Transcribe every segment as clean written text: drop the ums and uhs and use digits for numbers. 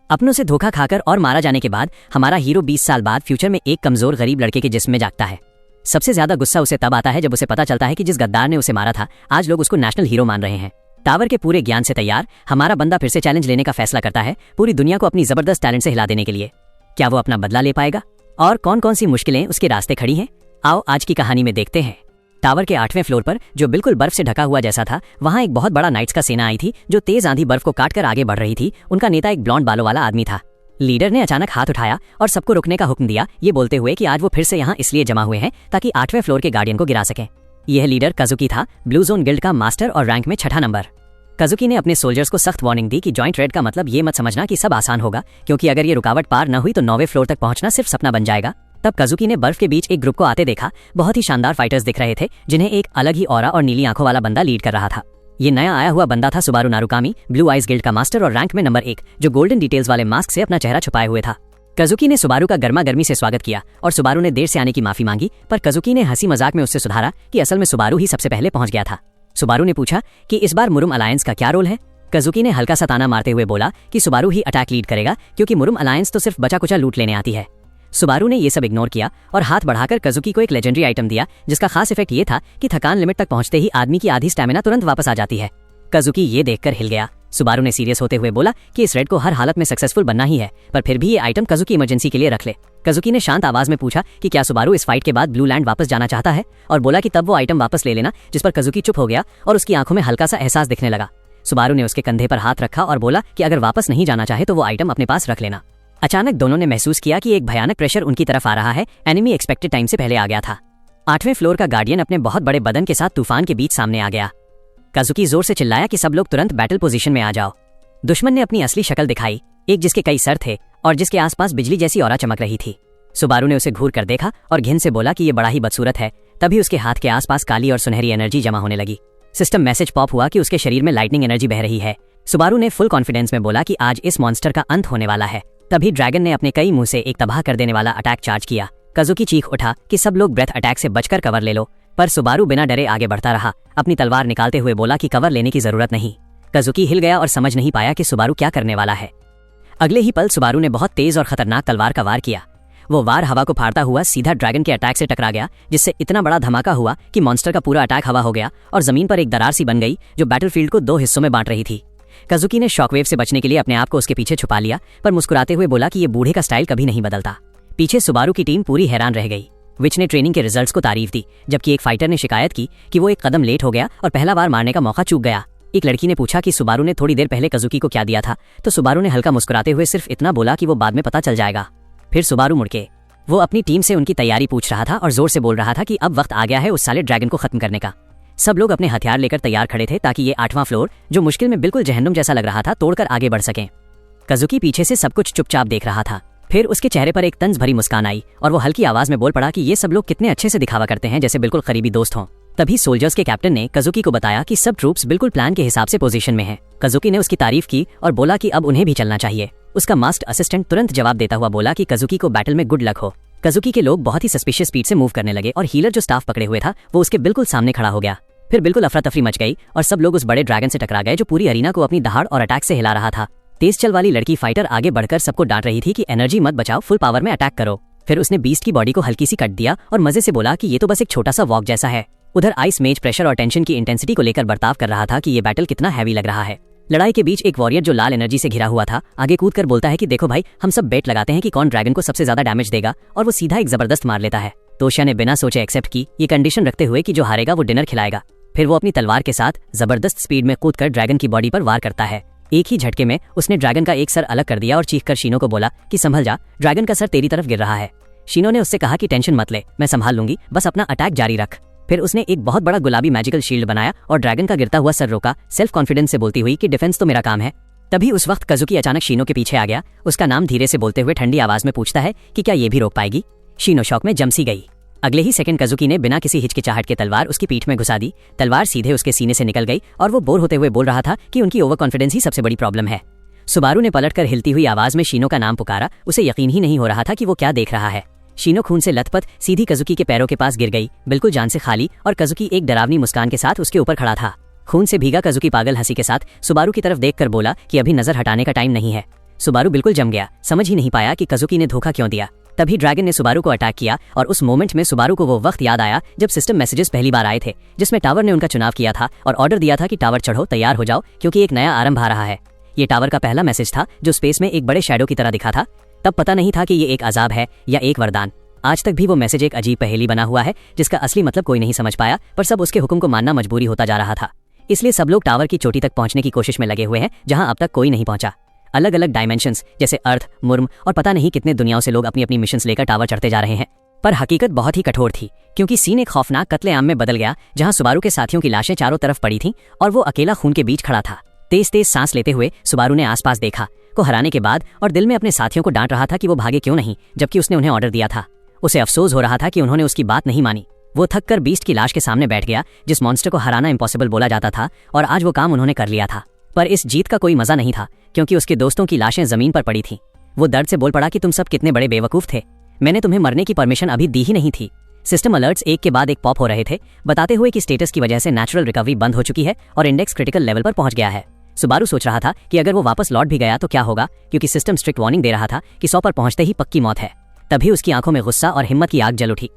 अपनों से धोखा खाकर और मारा जाने के बाद हमारा हीरो 20 साल बाद फ्यूचर में एक कमजोर गरीब लड़के के जिस्म में जागता है। सबसे ज्यादा गुस्सा उसे तब आता है जब उसे पता चलता है कि जिस गद्दार ने उसे मारा था आज लोग उसको नेशनल हीरो मान रहे हैं। टावर के पूरे ज्ञान से तैयार हमारा बंदा फिर से चैलेंज लेने का फैसला करता है, पूरी दुनिया को अपनी जबरदस्त टैलेंट से हिला देने के लिए। क्या वो अपना बदला ले पाएगा और कौन कौन सी मुश्किलें उसके रास्ते खड़ी हैं, आओ आज की कहानी में देखते हैं। टावर के 8वें फ्लोर पर, जो बिल्कुल बर्फ से ढका हुआ जैसा था, वहां एक बहुत बड़ा नाइट्स का सेना आई थी जो तेज आंधी बर्फ को काटकर आगे बढ़ रही थी। उनका नेता एक ब्लॉन्ड बालों वाला आदमी था। लीडर ने अचानक हाथ उठाया और सबको रुकने का हुक्म दिया, ये बोलते हुए कि आज वो फिर से यहाँ इसलिए जमा हुए हैं ताकि 8वें फ्लोर के गार्डियन को गिरा सकें। यह लीडर काजुकी था, ब्लू जोन गिल्ड का मास्टर और रैंक में 6ठा नंबर। काजुकी ने अपने सोल्जर्स को सख्त वार्निंग दी कि जॉइंट रेड का मतलब ये मत समझना कि सब आसान होगा, क्योंकि अगर ये रुकावट पार न हुई तो 9वें फ्लोर तक पहुंचना सिर्फ सपना बन जाएगा। तब काजुकी ने बर्फ के बीच एक ग्रुप को आते देखा। बहुत ही शानदार फाइटर्स दिख रहे थे जिन्हें एक अलग ही ऑरा और नीली आंखों वाला बंदा लीड कर रहा था। ये नया आया हुआ बंदा था सुबारू नारुकामी, ब्लू आइज गिल्ड का मास्टर और रैंक में नंबर 1, जो गोल्डन डिटेल्स वाले मास्क से अपना चेहरा छुपाए हुए था। काजुकी ने सुबारू का गर्मा गर्मी से स्वागत किया और सुबारू ने देर से आने की माफी मांगी, पर काजुकी ने हंसी मजाक में उससे सुधारा कि असल में सुबारू ही सबसे पहले पहुंच गया था। सुबारू ने पूछा कि इस बार मुरुम अलायंस का क्या रोल है। काजुकी ने हल्का सा ताना मारते हुए बोला कि सुबारू ही अटैक लीड करेगा, क्योंकि मुरुम अलायंस तो सिर्फ बचा कुचा लूट लेने आती है। सुबारू ने ये सब इग्नोर किया और हाथ बढ़ाकर काजुकी को एक लेजेंडरी आइटम दिया, जिसका खास इफेक्ट ये था कि थकान लिमिट तक पहुंचते ही आदमी की आधी स्टैमिना तुरंत वापस आ जाती है। काजुकी ये देखकर हिल गया। सुबारू ने सीरियस होते हुए बोला कि इस रेड को हर हालत में सक्सेसफुल बनना ही है, पर फिर भी ये आइटम काजुकी इमरजेंसी के लिए रख ले। काजुकी ने शांत आवाज में पूछा कि क्या सुबारू इस फाइट के बाद ब्लू लैंड वापस जाना चाहता है, और बोला कि तब वो आइटम वापस ले लेना, जिस पर काजुकी चुप हो गया और उसकी आंखों में हल्का सा एहसास दिखने लगा। सुबारू ने उसके कंधे पर हाथ रखा और बोला कि अगर वापस नहीं जाना चाहे तो वो आइटम अपने पास रख लेना। अचानक दोनों ने महसूस किया कि एक भयानक प्रेशर उनकी तरफ आ रहा है। एनिमी एक्सपेक्टेड टाइम से पहले आ गया था। 8वें फ्लोर का गार्डियन अपने बहुत बड़े बदन के साथ तूफान के बीच सामने आ गया। काजुकी जोर से चिल्लाया कि सब लोग तुरंत बैटल पोजीशन में आ जाओ। दुश्मन ने अपनी असली शक्ल दिखाई, एक जिसके कई सर थे और जिसके आसपास बिजली जैसी ऑरा चमक रही थी। सुबारू ने उसे घूर कर देखा और घिन से बोला कि ये बड़ा ही बदसूरत है। तभी उसके हाथ के आसपास काली और सुनहरी एनर्जी जमा होने लगी। सिस्टम मैसेज पॉप हुआ कि उसके शरीर में लाइटनिंग एनर्जी बह रही है। सुबारू ने फुल कॉन्फिडेंस में बोला कि आज इस मॉन्स्टर का अंत होने वाला है। तभी ड्रैगन ने अपने कई मुंह से एक तबाह कर देने वाला अटैक चार्ज किया। काजुकी चीख उठा कि सब लोग ब्रेथ अटैक से बचकर कवर ले लो, पर सुबारू बिना डरे आगे बढ़ता रहा, अपनी तलवार निकालते हुए बोला कि कवर लेने की जरूरत नहीं। काजुकी हिल गया और समझ नहीं पाया कि सुबारू क्या करने वाला है। अगले ही पल सुबारू ने बहुत तेज और खतरनाक तलवार का वार किया। वो वार हवा को फाड़ता हुआ सीधा ड्रैगन के अटैक से टकरा गया, जिससे इतना बड़ा धमाका हुआ कि मॉन्स्टर का पूरा अटैक हवा हो गया और जमीन पर एक दरार सी बन गई जो बैटलफील्ड को 2 हिस्सों में बांट रही थी। काजुकी ने शॉकवेव से बचने के लिए अपने आप को उसके पीछे छुपा लिया, पर मुस्कुराते हुए बोला कि ये बूढ़े का स्टाइल कभी नहीं बदलता। पीछे सुबारू की टीम पूरी हैरान रह गई। विच ने ट्रेनिंग के रिजल्ट्स को तारीफ दी, जबकि एक फाइटर ने शिकायत की कि वो एक कदम लेट हो गया और पहला बार मारने का मौका चूक गया। एक लड़की ने पूछा कि सुबारू ने थोड़ी देर पहले काजुकी को क्या दिया था, तो सुबारू ने हल्का मुस्कुराते हुए सिर्फ इतना बोला कि वो बाद में पता चल जाएगा। फिर सुबारू मुड़के वो अपनी टीम से उनकी तैयारी पूछ रहा था और जोर से बोल रहा था कि अब वक्त आ गया है उस साले ड्रैगन को खत्म करने का। सब लोग अपने हथियार लेकर तैयार खड़े थे ताकि ये 8वां फ्लोर, जो मुश्किल में बिल्कुल जहन्नुम जैसा लग रहा था, तोड़कर आगे बढ़ सकें। काजुकी पीछे से सब कुछ चुपचाप देख रहा था। फिर उसके चेहरे पर एक तंज भरी मुस्कान आई और वो हल्की आवाज में बोल पड़ा कि ये सब लोग कितने अच्छे से दिखावा करते हैं, जैसे बिल्कुल करीबी दोस्त हों। तभी सोल्जर्स के कैप्टन ने काजुकी को बताया कि सब ट्रूप्स बिल्कुल प्लान के हिसाब से पोजीशन में हैं। काजुकी ने उसकी तारीफ की और बोला कि अब उन्हें भी चलना चाहिए। उसका मास्टर असिस्टेंट तुरंत जवाब देता हुआ बोला कि काजुकी को बैटल में गुड लक हो। काजुकी के लोग बहुत ही सस्पिशियस स्पीड से मूव करने लगे और हीलर जो स्टाफ पकड़े हुए था वो उसके बिल्कुल सामने खड़ा हो गया। फिर बिल्कुल अफरा तफरी मच गई और सब लोग उस बड़े ड्रैगन से टकरा गए जो पूरी अरीना को अपनी दहाड़ और अटैक से हिला रहा था। तेज चल वाली लड़की फाइटर आगे बढ़कर सबको डांट रही थी कि एनर्जी मत बचाओ, फुल पावर में अटैक करो। फिर उसने बीस्ट की बॉडी को हल्की सी कट दिया और मजे से बोला कि ये तो बस एक छोटा सा वॉक जैसा है। उधर आइस मेज प्रेशर और टेंशन की इंटेंसिटी को लेकर बर्ताव कर रहा था कि ये बैटल कितना हैवी लग रहा है। लड़ाई के बीच एक वॉरियर जो लाल एनर्जी से घिरा हुआ था आगे कूद कर बोलता है कि देखो भाई, हम सब बेट लगाते हैं कि कौन ड्रैगन को सबसे ज्यादा डैमेज देगा, और वो सीधा एक जबरदस्त मार लेता है। तोशिया ने बिना सोचे एक्सेप्ट की, ये कंडीशन रखते हुए कि जो हारेगा वो डिनर खिलाएगा। फिर वो अपनी तलवार के साथ जबरदस्त स्पीड में कूदकर ड्रैगन की बॉडी पर वार करता है। एक ही झटके में उसने ड्रैगन का एक सर अलग कर दिया और चीखकर शीनो को बोला कि संभल जा, ड्रैगन का सर तेरी तरफ गिर रहा है। शीनो ने उससे कहा कि टेंशन मत ले, मैं संभाल लूंगी, बस अपना अटैक जारी रख। फिर उसने एक बहुत बड़ा गुलाबी मैजिकल शील्ड बनाया और ड्रैगन का गिरता हुआ सर रोका, सेल्फ कॉन्फिडेंस से बोलती हुई कि डिफेंस तो मेरा काम है। तभी उस वक्त काजुकी अचानक शीनो के पीछे आ गया। उसका नाम धीरे से बोलते हुए ठंडी आवाज में पूछता है कि क्या ये भी रोक पाएगी। शीनो शौक में जम सी गई। अगले ही सेकंड काजुकी ने बिना किसी हिचकिचाहट के तलवार उसकी पीठ में घुसा दी। तलवार सीधे उसके सीने से निकल गई और वो बोर होते हुए बोल रहा था कि उनकी ओवर कॉन्फिडेंस ही सबसे बड़ी प्रॉब्लम है। सुबारू ने पलटकर हिलती हुई आवाज में शीनो का नाम पुकारा। उसे यकीन ही नहीं हो रहा था कि वो क्या देख रहा है। शीनो खून से लथपथ सीधी काजुकी के पैरों के पास गिर गई, बिल्कुल जान से खाली, और काजुकी एक डरावनी मुस्कान के साथ उसके ऊपर खड़ा था। खून से भीगा काजुकी पागल हंसी के साथ सुबारू की तरफ देखकर बोला कि अभी नजर हटाने का टाइम नहीं है। सुबारू बिल्कुल जम गया, समझ ही नहीं पाया कि कजुकी ने धोखा क्यों दिया। तभी ड्रैगन ने सुबारू को अटैक किया और उस मोमेंट में सुबारू को वो वक्त याद आया जब सिस्टम मैसेजेस पहली बार आए थे, जिसमें टावर ने उनका चुनाव किया था और ऑर्डर दिया था कि टावर चढ़ो, तैयार हो जाओ, क्योंकि एक नया आरंभ आ रहा है। ये टावर का पहला मैसेज था जो स्पेस में एक बड़े शैडो की तरह दिखा था। तब पता नहीं था कि ये एक अजाब है या एक वरदान। आज तक भी वो मैसेज एक अजीब पहेली बना हुआ है जिसका असली मतलब कोई नहीं समझ पाया, पर सब उसके हुक्म को मानना मजबूरी होता जा रहा था। इसलिए सब लोग टावर की चोटी तक पहुंचने की कोशिश में लगे हुए हैं जहां अब तक कोई नहीं पहुंचा। अलग अलग डायमेंशंस जैसे अर्थ, मुर्म और पता नहीं कितने दुनियाओं से लोग अपनी अपनी मिशंस लेकर टावर चढ़ते जा रहे हैं। पर हकीकत बहुत ही कठोर थी, क्योंकि सीन एक खौफनाक कत्लेआम में बदल गया जहां सुबारू के साथियों की लाशें चारों तरफ पड़ी थीं और वो अकेला खून के बीच खड़ा था। तेज तेज सांस लेते हुए सुबारू ने आसपास देखा को हराने के बाद और दिल में अपने साथियों को डांट रहा था कि वो भागे क्यों नहीं, जबकि उसने उन्हें ऑर्डर दिया था। उसे अफसोस हो रहा था कि उन्होंने उसकी बात नहीं मानी। वो थककर बीस्ट की लाश के सामने बैठ गया जिस मॉन्स्टर को हराना इम्पॉसिबल बोला जाता था, और आज वो काम उन्होंने कर लिया था। पर इस जीत का कोई मजा नहीं था, क्योंकि उसके दोस्तों की लाशें जमीन पर पड़ी थीं। वो दर्द से बोल पड़ा कि तुम सब कितने बड़े बेवकूफ थे, मैंने तुम्हें मरने की परमिशन अभी दी ही नहीं थी। सिस्टम अलर्ट्स एक के बाद एक पॉप हो रहे थे, बताते हुए कि स्टेटस की वजह से नेचुरल रिकवरी बंद हो चुकी है और इंडेक्स क्रिटिकल लेवल पर पहुंच गया है। सुबारू सोच रहा था कि अगर वो वापस लौट भी गया तो क्या होगा, क्योंकि सिस्टम स्ट्रिक्ट वार्निंग दे रहा था कि 100 पर पहुंचते ही पक्की मौत है। तभी उसकी आंखों में गुस्सा और हिम्मत की आग जल उठी।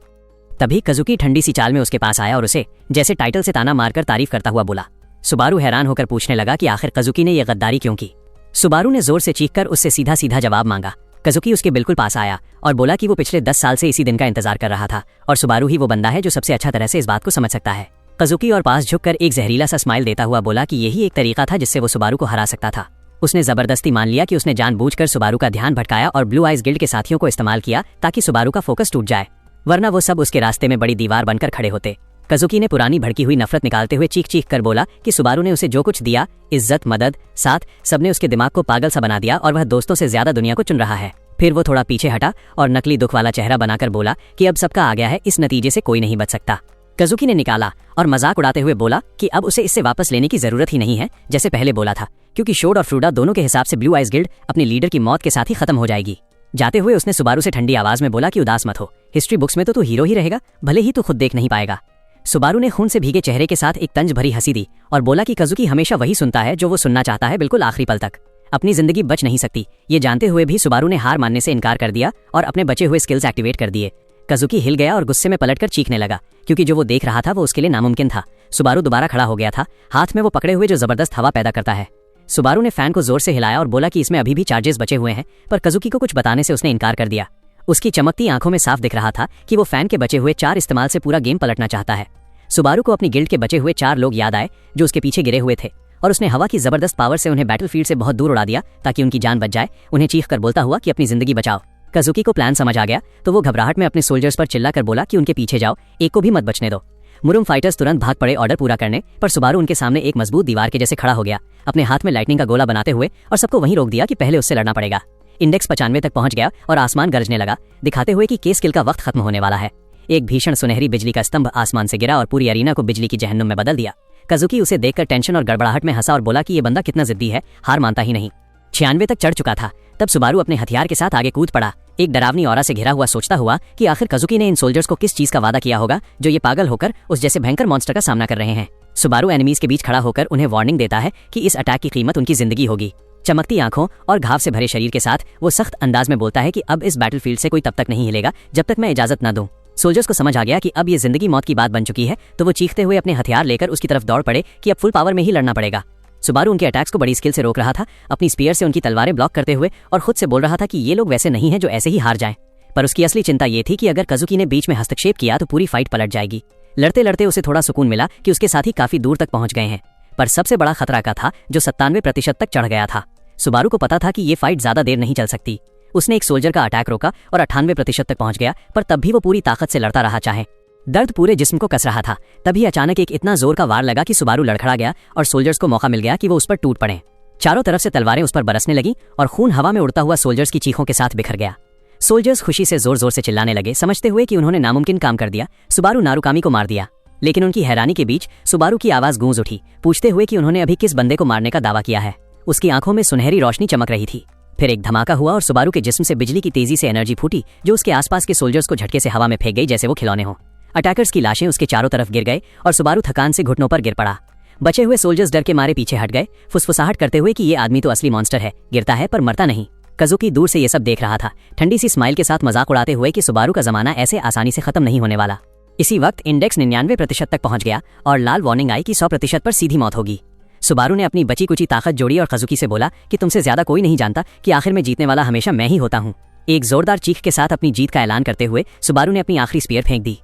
तभी कजुकी ठंडी सी चाल में उसके पास आया और उसे जैसे टाइटल से ताना मारकर तारीफ करता हुआ बोला। सुबारू हैरान होकर पूछने लगा कि आखिर कजुकी ने यह गद्दारी क्यों की। सुबारू ने जोर से चीखकर उससे सीधा सीधा जवाब मांगा। कजुकी उसके बिल्कुल पास आया और बोला कि वो पिछले 10 साल से इसी दिन का इंतजार कर रहा था और सुबारू ही वो बंदा है जो सबसे अच्छा तरह से इस बात को समझ सकता है। कजुकी और पास झुककर एक जहरीला सा स्माइल देता हुआ बोला कि यही एक तरीका था जिससे वो सुबारू को हरा सकता था। उसने जबरदस्ती मान लिया कि उसने जानबूझकर सुबारू का ध्यान भटकाया और ब्लू आइज गिल्ड के साथियों को इस्तेमाल किया ताकि सुबारू का फोकस टूट जाए, वरना वो सब उसके रास्ते में बड़ी दीवार बनकर खड़े होते। कजुकी ने पुरानी भड़की हुई नफरत निकालते हुए चीख चीख कर बोला कि सुबारू ने उसे जो कुछ दिया, इज्जत, मदद, साथ, सबने उसके दिमाग को पागल सा बना दिया और वह दोस्तों से ज्यादा दुनिया को चुन रहा है। फिर वो थोड़ा पीछे हटा और नकली दुख वाला चेहरा बनाकर बोला कि अब सबका आ गया है, इस नतीजे से कोई नहीं बच सकता। कजुकी ने निकाला और मजाक उड़ाते हुए बोला कि अब उसे इससे वापस लेने की जरूरत ही नहीं है जैसे पहले बोला था, क्योंकि शोड और फ्रूडा दोनों के हिसाब से ब्लू आइज गिल्ड अपने लीडर की मौत के साथ ही खत्म हो जाएगी। जाते हुए उसने सुबारू से ठंडी आवाज में बोला कि उदास मत हो, हिस्ट्री बुक्स में तो तू हीरो ही रहेगा, भले ही तू खुद देख नहीं पाएगा। सुबारू ने खून से भीगे चेहरे के साथ एक तंज भरी हंसी दी और बोला कि कजुकी हमेशा वही सुनता है जो वो सुनना चाहता है, बिल्कुल आखिरी पल तक। अपनी जिंदगी बच नहीं सकती, ये जानते हुए भी सुबारू ने हार मानने से इनकार कर दिया और अपने बचे हुए स्किल्स एक्टिवेट कर दिए। कजुकी हिल गया और गुस्से में पलटकर चीखने लगा, क्योंकि जो वो देख रहा था वो उसके लिए नामुमकिन था। सुबारू दोबारा खड़ा हो गया था, हाथ में वो पकड़े हुए जो जबरदस्त हवा पैदा करता है। सुबारू ने फैन को जोर से हिलाया और बोला कि इसमें अभी भी चार्जेस बचे हुए हैं, पर कजुकी को कुछ बताने से उसने इनकार कर दिया। उसकी चमकती आंखों में साफ दिख रहा था कि वो फैन के बचे हुए 4 इस्तेमाल से पूरा गेम पलटना चाहता है। सुबारू को अपनी गिल्ड के बचे हुए 4 लोग याद आए जो उसके पीछे गिरे हुए थे, और उसने हवा की जबरदस्त पावर से उन्हें बैटलफील्ड से बहुत दूर उड़ा दिया ताकि उनकी जान बच जाए, उन्हें चीख कर बोलता हुआ कि अपनी जिंदगी बचाओ। कजुकी को प्लान समझ आ गया तो वो घबराहट में अपने सोल्जर्स पर चिल्लाकर बोला कि उनके पीछे जाओ, एक को भी मत बचने दो। मुरुम फाइटर्स तुरंत भाग पड़े ऑर्डर पूरा करने, पर सुबारू उनके सामने एक मजबूत दीवार के जैसे खड़ा हो गया, अपने हाथ में लाइटनिंग का गोला बनाते हुए, और सबको वहीं रोक दिया कि पहले उससे लड़ना पड़ेगा। इंडेक्स 95 तक पहुंच गया और आसमान गरजने लगा, दिखाते हुए कि केस किल का वक्त खत्म होने वाला है। एक भीषण सुनहरी बिजली का स्तंभ आसमान से गिरा और पूरी अरीना को बिजली की जहन्नुम में बदल दिया। कजुकी उसे देखकर टेंशन और गड़बड़ाहट में हंसा और बोला कि ये बंदा कितना जिद्दी है, हार मानता ही नहीं। 96 तक चढ़ चुका था तब सुबारू अपने हथियार के साथ आगे कूद पड़ा, एक डरावनी ऑरा से घिरा हुआ, सोचता हुआ कि आखिर कजुकी ने इन सोल्जर्स को किस चीज का वादा किया होगा जो ये पागल होकर उस जैसे भयंकर मॉन्स्टर का सामना कर रहे हैं। सुबारू एनिमीज के बीच खड़ा होकर उन्हें वार्निंग देता है कि इस अटैक की कीमत उनकी जिंदगी होगी। चमकती आंखों और घाव से भरे शरीर के साथ वो सख्त अंदाज में बोलता है कि अब इस बैटलफील्ड से कोई तब तक नहीं हिलेगा जब तक मैं इजाजत न दूं। सोल्जर्स को समझ आ गया कि अब ये जिंदगी मौत की बात बन चुकी है, तो वो चीखते हुए अपने हथियार लेकर उसकी तरफ दौड़ पड़े कि अब फुल पावर में ही लड़ना पड़ेगा। सुबारू उनके अटैक्स को बड़ी स्किल से रोक रहा था, अपनी स्पीयर से उनकी तलवारें ब्लॉक करते हुए, और खुद से बोल रहा था कि ये लोग वैसे नहीं हैं जो ऐसे ही हार जाएं। पर उसकी असली चिंता ये थी कि अगर कजुकी ने बीच में हस्तक्षेप किया तो पूरी फाइट पलट जाएगी। लड़ते लड़ते उसे थोड़ा सुकून मिला कि उसके साथी काफी दूर तक पहुंच गए हैं, पर सबसे बड़ा खतरा का था जो 97% तक चढ़ गया था। सुबारू को पता था कि ये फाइट ज्यादा देर नहीं चल सकती। उसने एक सोल्जर का अटैक रोका और 98% तक पहुंच गया, पर तब भी वो पूरी ताकत से लड़ता रहा, चाहे दर्द पूरे जिस्म को कस रहा था। तभी अचानक एक इतना जोर का वार लगा कि सुबारू लड़खड़ा गया और सोल्जर्स को मौका मिल गया कि वो उस पर टूट पड़े। चारों तरफ से तलवारें उस पर बरसने लगी और खून हवा में उड़ता हुआ सोल्जर्स की चीखों के साथ बिखर गया। सोल्जर्स खुशी से जोर जोर से चिल्लाने लगे, समझते हुए कि उन्होंने नामुमकिन काम कर दिया, सुबारू नारुकामी को मार दिया। लेकिन उनकी हैरानी के बीच सुबारू की आवाज गूंज उठी, पूछते हुए कि उन्होंने अभी किस बंदे को मारने का दावा किया है। उसकी आंखों में सुनहरी रोशनी चमक रही थी। फिर एक धमाका हुआ और सुबारू के जिस्म से बिजली की तेजी से एनर्जी फूटी जो उसके आसपास के सोल्जर्स को झटके से हवा में फेंक गई जैसे वो खिलौने हों। अटैकर्स की लाशें उसके चारों तरफ गिर गए और सुबारू थकान से घुटनों पर गिर पड़ा। बचे हुए सोल्जर्स डर के मारे पीछे हट गए, फुसफुसाहट करते हुए कि ये आदमी तो असली मॉन्स्टर है, गिरता है पर मरता नहीं। काजुकी दूर से ये सब देख रहा था, ठंडी सी स्माइल के साथ मजाक उड़ाते हुए कि सुबारू का जमाना ऐसे आसानी से खत्म नहीं होने वाला। इसी वक्त इंडेक्स 99% तक पहुंच गया और लाल वार्निंग आई कि 100% पर सीधी मौत होगी। सुबारू ने अपनी बची कुची ताकत जोड़ी और काजुकी से बोला कि तुमसे ज्यादा कोई नहीं जानता कि आखिर में जीतने वाला हमेशा मैं ही होता हूँ। एक जोरदार चीख के साथ अपनी जीत का ऐलान करते हुए सुबारू ने अपनी आखिरी स्पीयर फेंक दी।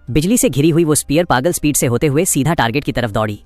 बिजली से घिरी हुई वो स्पीयर पागल स्पीड से होते हुए सीधा टारगेट की तरफ दौड़ी।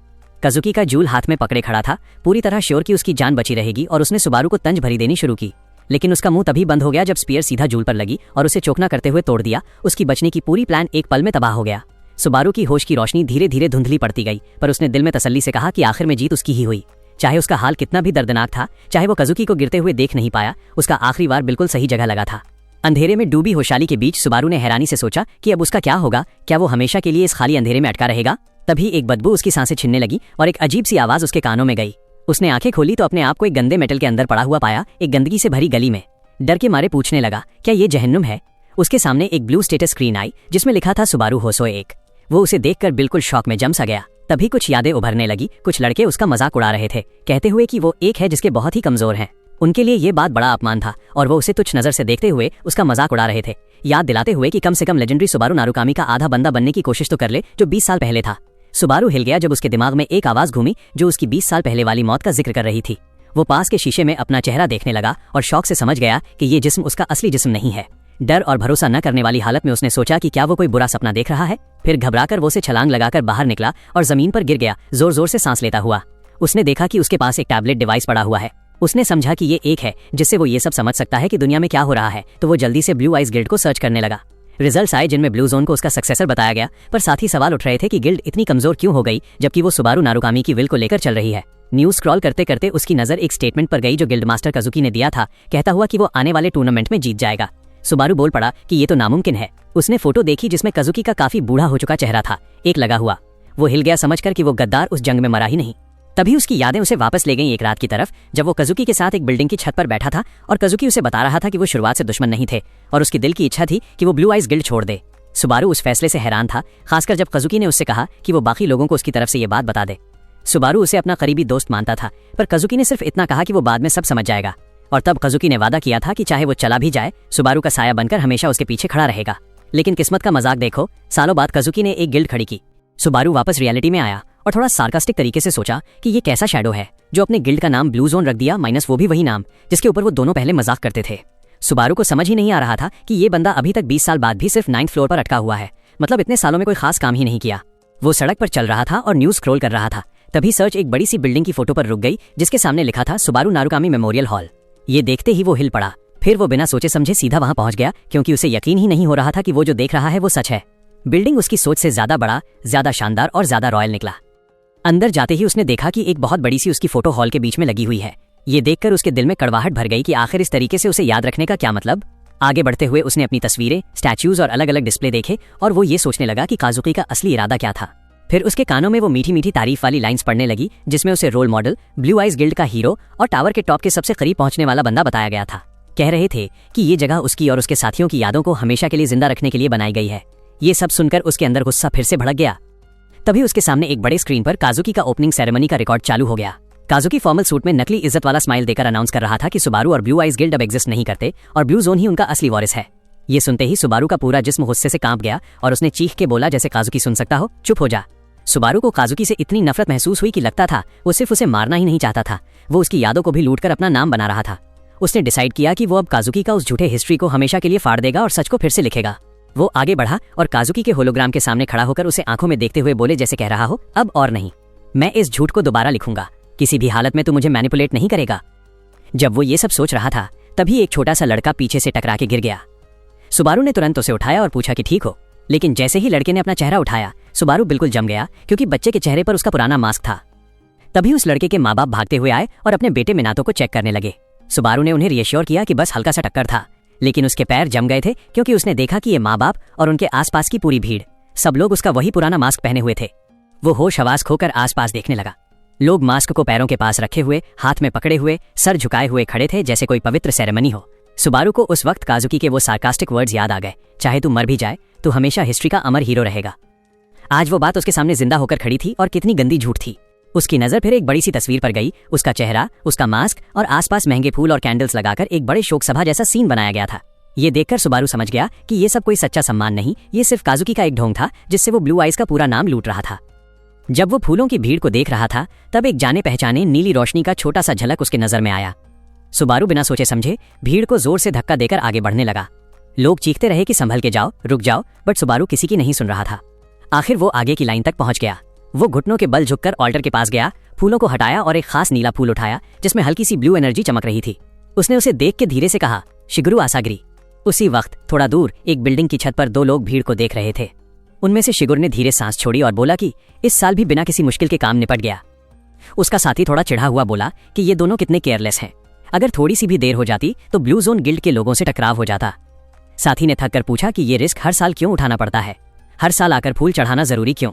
काजुकी का जूल हाथ में पकड़े खड़ा था, पूरी तरह श्योर कि उसकी जान बची रहेगी और उसने सुबारू को तंज भरी देनी शुरू की। लेकिन उसका मुंह तभी बंद हो गया जब स्पीयर सीधा जूल पर लगी और उसे चौकना करते हुए तोड़ दिया। उसकी बचने की पूरी प्लान एक पल में तबाह हो गया। सुबारू की होश की रोशनी धीरे धीरे धुंधली पड़ती गई, पर उसने दिल में तसल्ली से कहा कि आखिर में जीत उसकी ही हुई। चाहे उसका हाल कितना भी दर्दनाक था, चाहे वो काजुकी को गिरते हुए देख नहीं पाया, उसका आखिरी वार बिल्कुल सही जगह लगा था। अंधेरे में डूबी होशाली के बीच सुबारू ने हैरानी से सोचा कि अब उसका क्या होगा, क्या वो हमेशा के लिए इस खाली अंधेरे में अटका रहेगा। तभी एक बदबू उसकी सांसें छीनने लगी और एक अजीब सी आवाज उसके कानों में गई। उसने आंखें खोली तो अपने आप को एक गंदे मेटल के अंदर पड़ा हुआ पाया, एक गंदगी से भरी गली में। डर के मारे पूछने लगा, क्या ये जहन्नुम है? उसके सामने एक ब्लू स्टेटस स्क्रीन आई जिसमें लिखा था सुबारू होसो 1। वो उसे देखकर बिल्कुल शॉक में जम सा गया। तभी कुछ यादें उभरने लगी। कुछ लड़के उसका मजाक उड़ा रहे थे, कहते हुए कि वो एक है जिसके बहुत ही कमजोर हैं। उनके लिए ये बात बड़ा अपमान था और वो उसे तुच्छ नजर से देखते हुए उसका मजाक उड़ा रहे थे, याद दिलाते हुए कि कम से कम लेजेंडरी सुबारू नारुकामी का आधा बंदा बनने की कोशिश तो कर ले जो 20 साल पहले था। सुबारू हिल गया जब उसके दिमाग में एक आवाज घूमी जो उसकी 20 साल पहले वाली मौत का जिक्र कर रही थी। वो पास के शीशे में अपना चेहरा देखने लगा और शौक से समझ गया कि ये जिस्म उसका असली जिस्म नहीं है। डर और भरोसा न करने वाली हालत में उसने सोचा कि क्या वो कोई बुरा सपना देख रहा है। फिर घबराकर वो से छलांग लगाकर बाहर निकला और जमीन पर गिर गया, जोर जोर से सांस लेता हुआ। उसने देखा कि उसके पास एक टैबलेट डिवाइस पड़ा हुआ है। उसने समझा कि ये एक है जिससे वो ये सब समझ सकता है कि दुनिया में क्या हो रहा है, तो वो जल्दी से ब्लू आइज गिल्ड को सर्च करने लगा। रिजल्ट्स आए जिनमें ब्लू जोन को उसका सक्सेसर बताया गया, पर साथ ही सवाल उठ रहे थे कि गिल्ड इतनी कमजोर क्यों हो गई जबकि वो सुबारू नारुकामी की विल को लेकर चल रही है। न्यूज स्क्रॉल करते करते उसकी नजर एक स्टेटमेंट पर गई जो गिल्ड मास्टर काजुकी ने दिया था, कहता हुआ कि वो आने वाले टूर्नामेंट में जीत जाएगा। सुबारू बोल पड़ा कि ये तो नामुमकिन है। उसने फोटो देखी जिसमें काजुकी का काफी बूढ़ा हो चुका चेहरा था, एक लगा हुआ। वो हिल गया समझकर कि वो गद्दार उस जंग में मरा ही नहीं। तभी उसकी यादें उसे वापस ले गईं एक रात की तरफ, जब वो काजुकी के साथ एक बिल्डिंग की छत पर बैठा था और काजुकी उसे बता रहा था कि वो शुरुआत से दुश्मन नहीं थे और उसकी दिल की इच्छा थी कि वो ब्लू आइज गिल्ड छोड़ दे। सुबारू उस फैसले से हैरान था, खासकर जब काजुकी ने उससे कहा कि वो बाकी लोगों को उसकी तरफ से ये बात बता दे। सुबारू उसे अपना करीबी दोस्त मानता था, पर काजुकी ने सिर्फ इतना कहा कि वो बाद में सब समझ जाएगा। और तब काजुकी ने वादा किया था कि चाहे वो चला भी जाए, सुबारू का साया बनकर हमेशा उसके पीछे खड़ा रहेगा। लेकिन किस्मत का मजाक देखो, सालों बाद काजुकी ने एक गिल्ड खड़ी की। सुबारू वापस रियलिटी में आया और थोड़ा सार्कास्टिक तरीके से सोचा कि ये कैसा शैडो है जो अपने गिल्ड का नाम ब्लू जोन रख दिया, माइनस वो भी वही नाम जिसके ऊपर वो दोनों पहले मजाक करते थे। सुबारू को समझ ही नहीं आ रहा था कि ये बंदा अभी तक 20 साल बाद भी सिर्फ 9th फ्लोर पर अटका हुआ है, मतलब इतने सालों में कोई खास काम ही नहीं किया। वो सड़क पर चल रहा था और न्यूज स्क्रॉल कर रहा था। तभी सर्च एक बड़ी सी बिल्डिंग की फोटो पर रुक गई जिसके सामने लिखा था सुबारू नारुकामी मेमोरियल हॉल। ये देखते ही वो हिल पड़ा। फिर वो बिना सोचे समझे सीधा वहां पहुंच गया, क्योंकि उसे यकीन ही नहीं हो रहा था कि वो जो देख रहा है वो सच है। बिल्डिंग उसकी सोच से ज्यादा बड़ा, ज्यादा शानदार और ज्यादा रॉयल निकला। अंदर जाते ही उसने देखा कि एक बहुत बड़ी सी उसकी फोटो हॉल के बीच में लगी हुई है। ये देखकर उसके दिल में कड़वाहट भर गई कि आखिर इस तरीके से उसे याद रखने का क्या मतलब। आगे बढ़ते हुए उसने अपनी तस्वीरें, स्टैच्यूज और अलग अलग डिस्प्ले देखे और वो ये सोचने लगा कि काजुकी का असली इरादा क्या था। फिर उसके कानों में वो मीठी मीठी तारीफ वाली लाइंस पड़ने लगी जिसमें उसे role model, blue eyes guild का हीरो और टावर के टॉप के सबसे करीब पहुंचने वाला बंदा बताया गया था। कह रहे थे कि ये जगह उसकी और उसके साथियों की यादों को हमेशा के लिए जिंदा रखने के लिए बनाई गई है। ये सब सुनकर उसके अंदर गुस्सा फिर से भड़क गया। तभी उसके सामने एक बड़े स्क्रीन पर काजुकी का ओपनिंग सेरेमनी का रिकॉर्ड चालू हो गया। काजुकी फॉर्मल सूट में नकली इज्जत वाला स्माइल देकर अनाउंस कर रहा था कि सुबारू और ब्लू आइज गिल्ड अब एग्जिस्ट नहीं करते और ब्लू जोन ही उनका असली वारिस है। ये सुनते ही सुबारू का पूरा जिस्म गुस्से से कांप गया और उसने चीख के बोला, जैसे काजुकी सुन सकता हो, चुप हो जा। सुबारू को काजुकी से इतनी नफरत महसूस हुई कि लगता था वो सिर्फ उसे मारना ही नहीं चाहता था, वो उसकी यादों को भी लूटकर अपना नाम बना रहा था। उसने डिसाइड किया कि वो अब काजुकी का उस झूठे हिस्ट्री को हमेशा के लिए फाड़ देगा और सच को फिर से लिखेगा। वो आगे बढ़ा और काजुकी के होलोग्राम के सामने खड़ा होकर उसे आंखों में देखते हुए बोले, जैसे कह रहा हो, अब और नहीं, मैं इस झूठ को दोबारा लिखूंगा, किसी भी हालत में तू मुझे मैनिपुलेट नहीं करेगा। जब वो ये सब सोच रहा था तभी एक छोटा सा लड़का पीछे से टकरा के गिर गया। सुबारू ने तुरंत उसे उठाया और पूछा कि ठीक हो, लेकिन जैसे ही लड़के ने अपना चेहरा उठाया सुबारू बिल्कुल जम गया, क्योंकि बच्चे के चेहरे पर उसका पुराना मास्क था। तभी उस लड़के के माँ बाप भागते हुए आए और अपने बेटे मिनातो को चेक करने लगे। सुबारू ने उन्हें रिएश्योर किया कि बस हल्का सा टक्कर था, लेकिन उसके पैर जम गए थे क्योंकि उसने देखा कि ये माँ बाप और उनके आसपास की पूरी भीड़, सब लोग उसका वही पुराना मास्क पहने हुए थे। वो होश हवास खोकर आसपास देखने लगा। लोग मास्क को पैरों के पास रखे हुए, हाथ में पकड़े हुए, सर झुकाए हुए खड़े थे जैसे कोई पवित्र सेरेमनी हो। सुबारू को उस वक्त काजुकी के वो सार्कास्टिक वर्ड्स याद आ गए, चाहे तू मर भी जाए तू हमेशा हिस्ट्री का अमर हीरो रहेगा। आज वो बात उसके सामने जिंदा होकर खड़ी थी और कितनी गंदी झूठ थी। उसकी नजर फिर एक बड़ी सी तस्वीर पर गई। उसका चेहरा, उसका मास्क और आसपास महंगे फूल और कैंडल्स लगाकर एक बड़े शोक सभा जैसा सीन बनाया गया था। ये देखकर सुबारू समझ गया कि ये सब कोई सच्चा सम्मान नहीं, ये सिर्फ काजुकी का एक ढोंग था जिससे वो ब्लू आइज का पूरा नाम लूट रहा था। जब वो फूलों की भीड़ को देख रहा था तब एक जाने पहचाने नीली रोशनी का छोटा सा झलक उसके नजर में आया। सुबारू बिना सोचे समझे भीड़ को जोर से धक्का देकर आगे बढ़ने लगा। लोग चीखते रहे कि संभल के जाओ, रुक जाओ, बट सुबारू किसी की नहीं सुन रहा था। आखिर वो आगे की लाइन तक पहुंच गया। वो घुटनों के बल झुककर ऑल्टर के पास गया, फूलों को हटाया और एक खास नीला फूल उठाया जिसमें हल्की सी ब्लू एनर्जी चमक रही थी। उसने उसे देख के धीरे से कहा, शिगुरु आसागिरी। उसी वक्त थोड़ा दूर एक बिल्डिंग की छत पर दो लोग भीड़ को देख रहे थे। उनमें से शिगुर ने धीरे सांस छोड़ी और बोला कि इस साल भी बिना किसी मुश्किल के काम निपट गया। उसका साथी थोड़ा चिढ़ा हुआ बोला कि ये दोनों कितने केयरलेस हैं, अगर थोड़ी सी भी देर हो जाती तो ब्लू जोन गिल्ड के लोगों से टकराव हो जाता। साथी ने थक कर पूछा कि ये रिस्क हर साल क्यों उठाना पड़ता है, हर साल आकर फूल चढ़ाना जरूरी क्यों?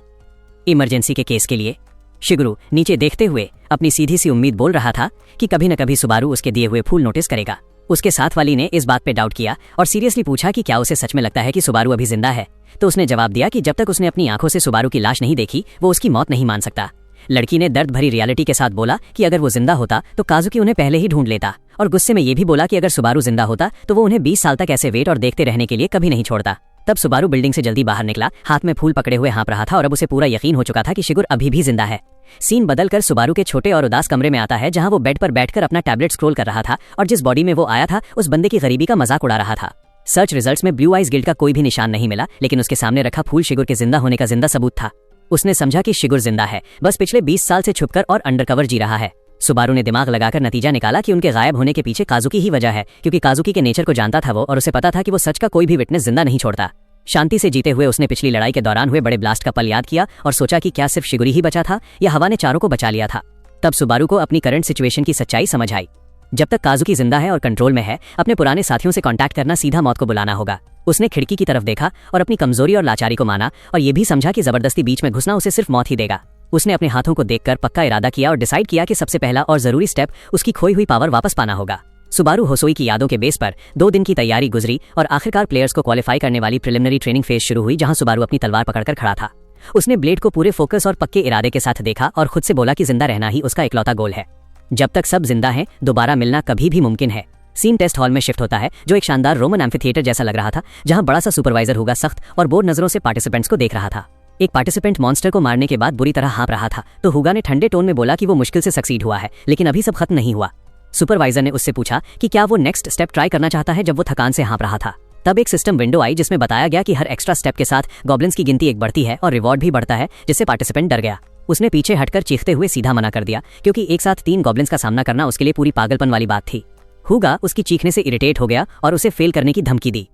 इमरजेंसी के केस के लिए। शिगुरु नीचे देखते हुए अपनी सीधी सी उम्मीद बोल रहा था कि कभी न कभी सुबारू उसके दिए हुए फूल नोटिस करेगा। उसके साथ वाली ने इस बात पे डाउट किया और सीरियसली पूछा कि क्या उसे सच में लगता है कि सुबारू अभी जिंदा है। तो उसने जवाब दिया कि जब तक उसने अपनी आंखों से सुबारू की लाश नहीं देखी वो उसकी मौत नहीं मान सकता। लड़की ने दर्द भरी रियलिटी के साथ बोला कि अगर वो जिंदा होता तो काजुकी उन्हें पहले ही ढूंढ लेता, और गुस्से में ये भी बोला कि अगर सुबारू जिंदा होता तो वो उन्हें 20 साल तक ऐसे वेट और देखते रहने के लिए कभी नहीं छोड़ता। तब सुबारू बिल्डिंग से जल्दी बाहर निकला, हाथ में फूल पकड़े हुए हाँप रहा था और अब उसे पूरा यकीन हो चुका था कि शिगुर अभी भी जिंदा है। सीन बदलकर सुबारू के छोटे और उदास कमरे में आता है जहां वो बेड पर बैठकर अपना टैबलेट स्क्रॉल कर रहा था और जिस बॉडी में वो आया था उस बंदे की गरीबी का मजाक उड़ा रहा था। सर्च रिजल्ट्स में ब्लू आइज गिल्ड का कोई भी निशान नहीं मिला, लेकिन उसके सामने रखा फूल शिगुर के जिंदा होने का जिंदा सबूत था। उसने समझा कि शिगुर जिंदा है, बस पिछले 20 साल से छुपकर और अंडरकवर जी रहा है। सुबारू ने दिमाग लगाकर नतीजा निकाला कि उनके गायब होने के पीछे काजुकी ही वजह है, क्योंकि काजुकी के नेचर को जानता था वो और उसे पता था कि वो सच का कोई भी विटनेस जिंदा नहीं छोड़ता। शांति से जीते हुए उसने पिछली लड़ाई के दौरान हुए बड़े ब्लास्ट का पल याद किया और सोचा कि क्या सिर्फ शिगुरी ही बचा था या हवा ने चारों को बचा लिया था। तब सुबारू को अपनी करंट सिचुएशन की सच्चाई समझ आई। जब तक काजुकी जिंदा है और कंट्रोल में है, अपने पुराने साथियों से कांटेक्ट करना सीधा मौत को बुलाना होगा। उसने खिड़की की तरफ देखा और अपनी कमजोरी और लाचारी को माना और ये भी समझा कि जबरदस्ती बीच में घुसना उसे सिर्फ मौत ही देगा। उसने अपने हाथों को देखकर पक्का इरादा किया और डिसाइड किया कि सबसे पहला और जरूरी स्टेप उसकी खोई हुई पावर वापस पाना होगा। सुबारू होसोई की यादों के बेस पर 2 दिन की तैयारी गुजरी और आखिरकार प्लेयर्स को क्वालिफाई करने वाली प्रिलिमिनरी ट्रेनिंग फेज शुरू हुई, जहां सुबारू अपनी तलवार पकड़कर खड़ा था। उसने ब्लेड को पूरे फोकस और पक्के इरादे के साथ देखा और खुद से बोला कि जिंदा रहना ही उसका इकलौता गोल है। जब तक सब जिंदा हैं, दोबारा मिलना कभी भी मुमकिन है। सीन टेस्ट हॉल में शिफ्ट होता है, जो एक शानदार रोमन एम्फीथिएटर जैसा लग रहा था, जहां बड़ा सा सुपरवाइजर हुगा सख्त और बोर नजरों से पार्टिसिपेंट्स को देख रहा था। एक पार्टिसिपेंट मॉन्स्टर को मारने के बाद बुरी तरह हाँप रहा था, तो हुगा ने ठंडे टोन में बोला कि वो मुश्किल से सक्सीड हुआ है, लेकिन अभी सब खत्म नहीं हुआ। सुपरवाइजर ने उससे पूछा कि क्या वो नेक्स्ट स्टेप ट्राई करना चाहता है जब वो थकान से हाँप रहा था। तब एक सिस्टम विंडो आई जिसमें बताया गया कि हर एक्स्ट्रा स्टेप के साथ गॉब्लिन्स की गिनती एक बढ़ती है और रिवॉर्ड भी बढ़ता है, जिससे पार्टिसिपेंट डर गया। उसने पीछे हटकर चीखते हुए सीधा मना कर दिया, क्योंकि एक साथ 3 गॉब्लिन्स का सामना करना उसके लिए पूरी पागलपन वाली बात थी। हुगा उसकी चीखने से इरिटेट हो गया और उसे फेल करने की धमकी दी।